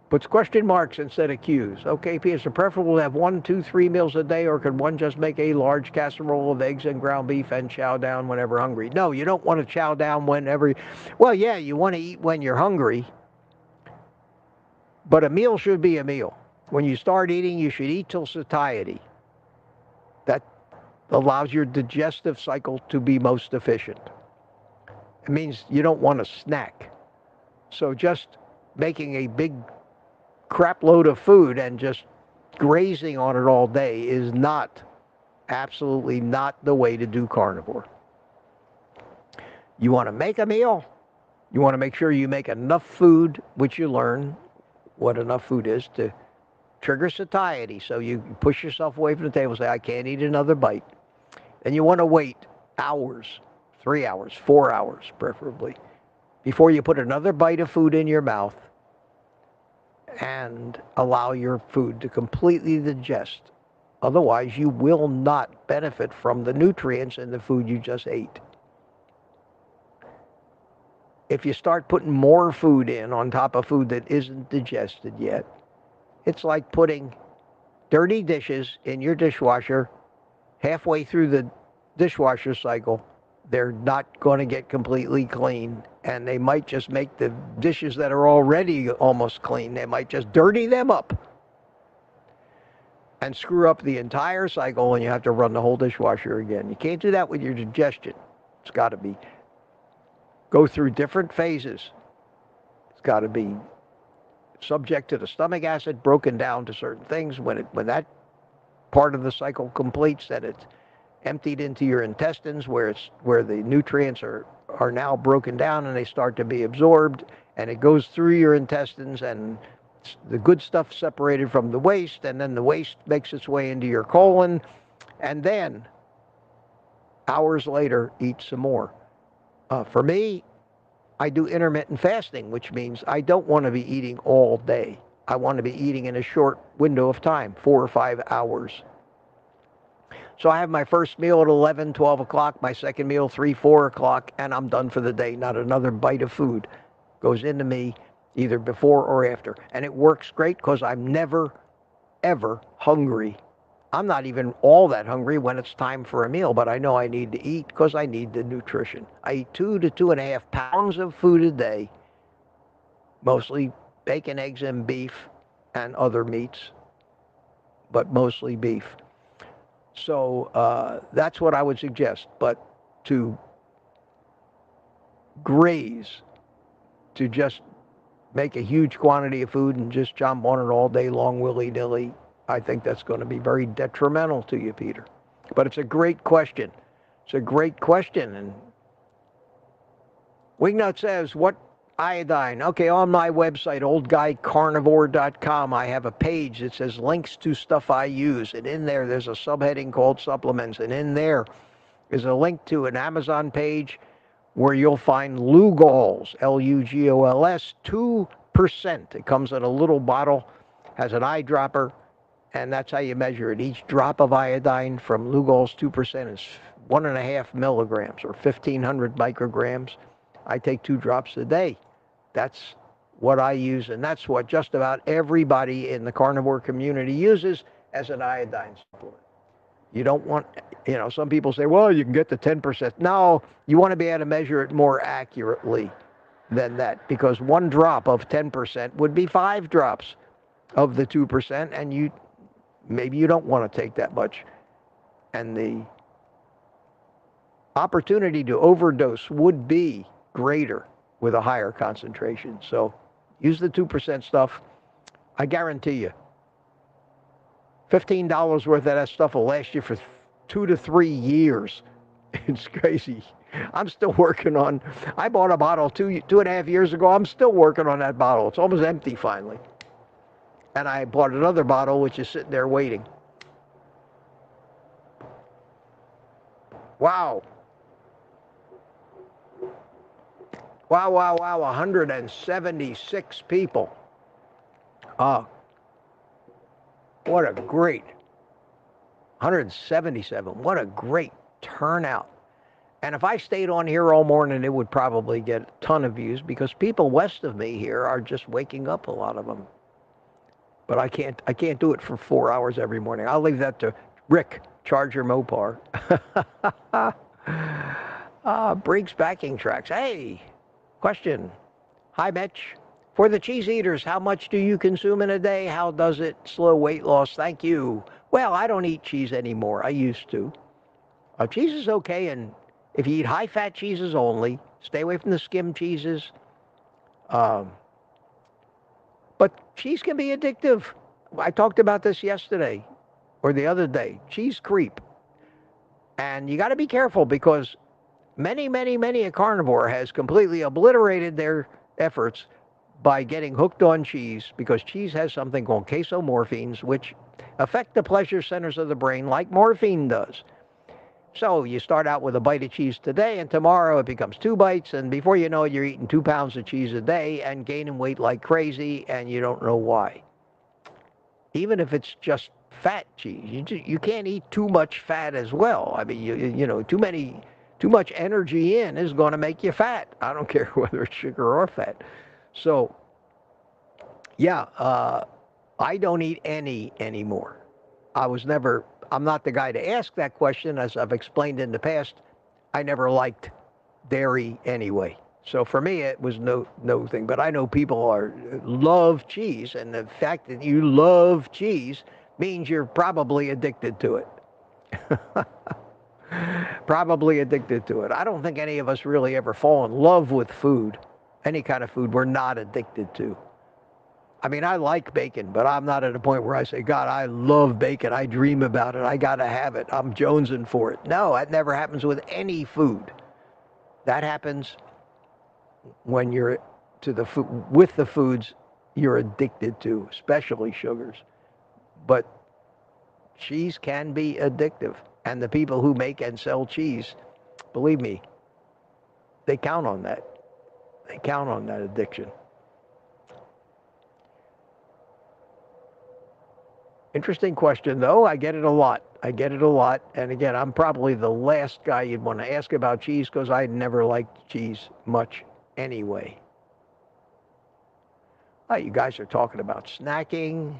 puts question marks instead of Q's. Okay, Peter, is it preferable to have 1, 2, 3 meals a day, or could one just make a large casserole of eggs and ground beef and chow down whenever hungry? No, you don't want to chow down whenever. Well, yeah, you want to eat when you're hungry, but a meal should be a meal. When you start eating, you should eat till satiety. That allows your digestive cycle to be most efficient. It means you don't want to snack. So just making a big crap load of food and just grazing on it all day is not, absolutely not the way to do carnivore. You want to make a meal. You want to make sure you make enough food, which you learn what enough food is, to trigger satiety. So you push yourself away from the table, say, I can't eat another bite. And you want to wait hours, 3 hours, 4 hours preferably, before you put another bite of food in your mouth and allow your food to completely digest. Otherwise, you will not benefit from the nutrients in the food you just ate. If you start putting more food in on top of food that isn't digested yet, it's like putting dirty dishes in your dishwasher halfway through the dishwasher cycle. They're not going to get completely clean, and they might just make the dishes that are already almost clean, they might just dirty them up and screw up the entire cycle, and you have to run the whole dishwasher again. You can't do that with your digestion. It's got to be go through different phases. It's got to be subject to the stomach acid, broken down to certain things. When that part of the cycle completes, then it's emptied into your intestines, where the nutrients are now broken down and they start to be absorbed, and it goes through your intestines, and the good stuff separated from the waste, and then the waste makes its way into your colon, and then hours later eat some more. For me, I do intermittent fasting, which means I don't want to be eating all day. I want to be eating in a short window of time, 4 or 5 hours. So I have my first meal at 11, 12 o'clock, my second meal 3, 4 o'clock, and I'm done for the day. Not another bite of food goes into me either before or after. And it works great because I'm never, ever hungry. I'm not even all that hungry when it's time for a meal, but I know I need to eat because I need the nutrition. I eat 2 to 2.5 pounds of food a day, mostly bacon, eggs, and beef, and other meats, but mostly beef. So that's what I would suggest. But to graze, to just make a huge quantity of food and just chomp on it all day long willy-nilly, I think that's going to be very detrimental to you, Peter. But it's a great question. It's a great question. And Wingnut says, what iodine? Okay, on my website, OldGuyCarnivore.com, I have a page that says links to stuff I use. And in there, there's a subheading called supplements. And in there is a link to an Amazon page where you'll find Lugols, L-U-G-O-L-S, 2%. It comes in a little bottle, has an eyedropper, and that's how you measure it. Each drop of iodine from Lugol's 2% is 1.5 milligrams, or 1,500 micrograms. I take 2 drops a day. That's what I use, and that's what just about everybody in the carnivore community uses as an iodine supplement. You don't want, some people say, well, you can get the 10%. No, you want to be able to measure it more accurately than that, because 1 drop of 10% would be 5 drops of the 2%, and maybe you don't want to take that much. And the opportunity to overdose would be greater with a higher concentration. So use the 2% stuff. I guarantee you, $15 worth of that stuff will last you for 2 to 3 years. It's crazy. I'm still working on, I bought a bottle 2.5 years ago. I'm still working on that bottle. It's almost empty finally. And I bought another bottle which is sitting there waiting. Wow. Wow, wow, wow, 176 people. What a great, 177, what a great turnout. And if I stayed on here all morning, it would probably get a ton of views because people west of me here are just waking up, a lot of them. But I can't do it for 4 hours every morning. I'll leave that to Rick, Charger Mopar. Briggs backing tracks. Hey, question. Hi, Mitch. For the cheese eaters, how much do you consume in a day? How does it slow weight loss? Thank you. Well, I don't eat cheese anymore. I used to. Cheese is okay, and if you eat high-fat cheeses only, stay away from the skim cheeses. But cheese can be addictive. I talked about this yesterday or the other day. Cheese creep. And you got to be careful because many a carnivore has completely obliterated their efforts by getting hooked on cheese, because cheese has something called casomorphines, which affect the pleasure centers of the brain like morphine does. So you start out with a bite of cheese today, and tomorrow it becomes 2 bites, and before you know it, you're eating 2 pounds of cheese a day and gaining weight like crazy, and you don't know why. Even if it's just fat cheese, you can't eat too much fat as well. I mean, you know, too much energy in is going to make you fat. I don't care whether it's sugar or fat. So, yeah, I don't eat any anymore. I'm not the guy to ask that question. As I've explained in the past, I never liked dairy anyway. So for me, it was no thing. But I know people love cheese, and the fact that you love cheese means you're probably addicted to it. Probably addicted to it. I don't think any of us really ever fall in love with food, any kind of food we're not addicted to. I mean, I like bacon, but I'm not at a point where I say, God, I love bacon. I dream about it. I got to have it. I'm jonesing for it. No, that never happens with any food. That happens when you're with the foods you're addicted to, especially sugars. But cheese can be addictive. And the people who make and sell cheese, believe me, they count on that. They count on that addiction. Interesting question, though. I get it a lot. And again, I'm probably the last guy you'd want to ask about cheese because I never liked cheese much anyway. Oh, you guys are talking about snacking.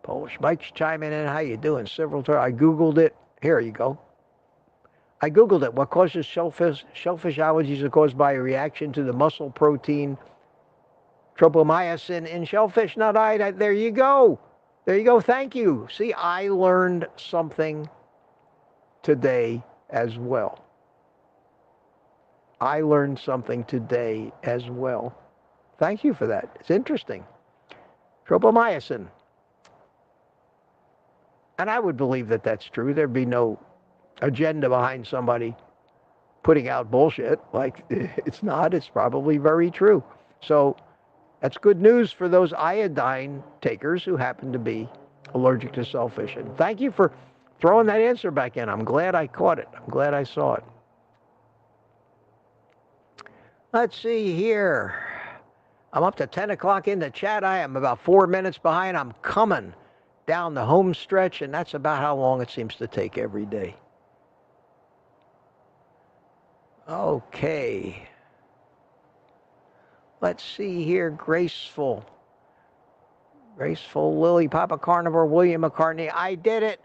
Polish Mike's chiming in. How you doing? Several times. I Googled it. Here you go. I Googled it. What causes shellfish allergies are caused by a reaction to the muscle protein tropomyosin in shellfish. Not I. There you go. There you go. Thank you. See, I learned something today as well. I learned something today as well. Thank you for that. It's interesting. Tropomyosin. And I would believe that that's true. There'd be no agenda behind somebody putting out bullshit. Like, it's not. It's probably very true. So that's good news for those iodine takers who happen to be allergic to shellfish. And thank you for throwing that answer back in. I'm glad I caught it. I'm glad I saw it. Let's see here. I'm up to 10 o'clock in the chat. I am about 4 minutes behind. I'm coming down the home stretch, and that's about how long it seems to take every day. Okay. Let's see here. Graceful Lily, Papa Carnivore, William McCartney. I did it,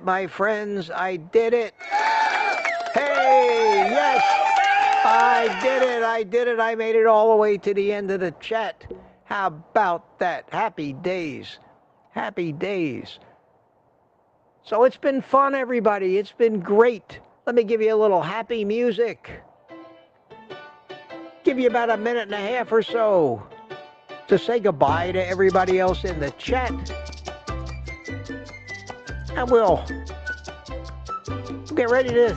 my friends. I did it. Hey, yes, I did it. I made it all the way to the end of the chat. How about that? Happy days. Happy days. So it's been fun, everybody. It's been great. Let me give you a little happy music. Give you about a minute and a half or so to say goodbye to everybody else in the chat. And we'll get ready to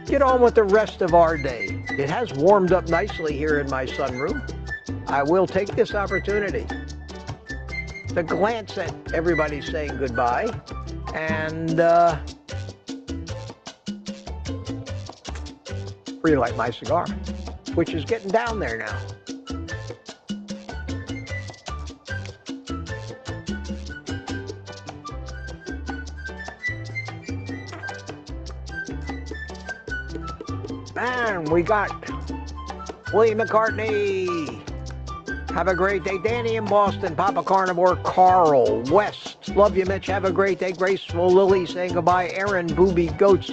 get on with the rest of our day. It has warmed up nicely here in my sunroom. I will take this opportunity to glance at everybody saying goodbye and Relight my cigar, which is getting down there now. And we got William McCartney. Have a great day. Danny in Boston. Papa Carnivore. Carl West. Love you, Mitch. Have a great day. Graceful Lily saying goodbye. Aaron Booby Goats.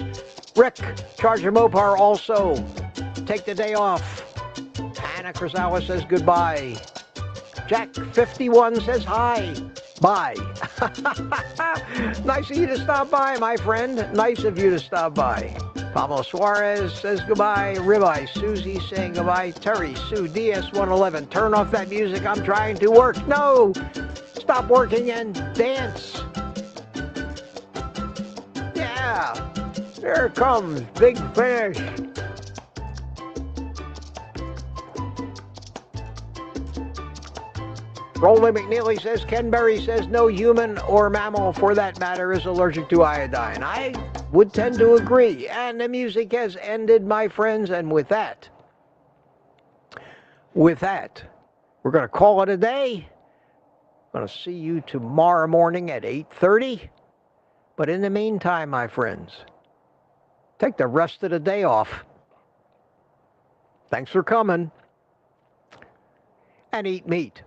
Rick. Charger Mopar also. Take the day off. Anna Crisalis says goodbye. Jack 51 says hi. Bye. Nice of you to stop by, my friend. Nice of you to stop by. Pablo Suarez says goodbye. Ribeye Susie saying goodbye. Terry Sue DS111. Turn off that music. I'm trying to work. No! Stop working and dance. Yeah. Here it comes. Big Finish. Roland McNeely says, Ken Berry says, no human or mammal for that matter is allergic to iodine. I would tend to agree. And the music has ended, my friends. And with that, we're going to call it a day. I'm going to see you tomorrow morning at 8:30. But in the meantime, my friends, take the rest of the day off. Thanks for coming. And eat meat.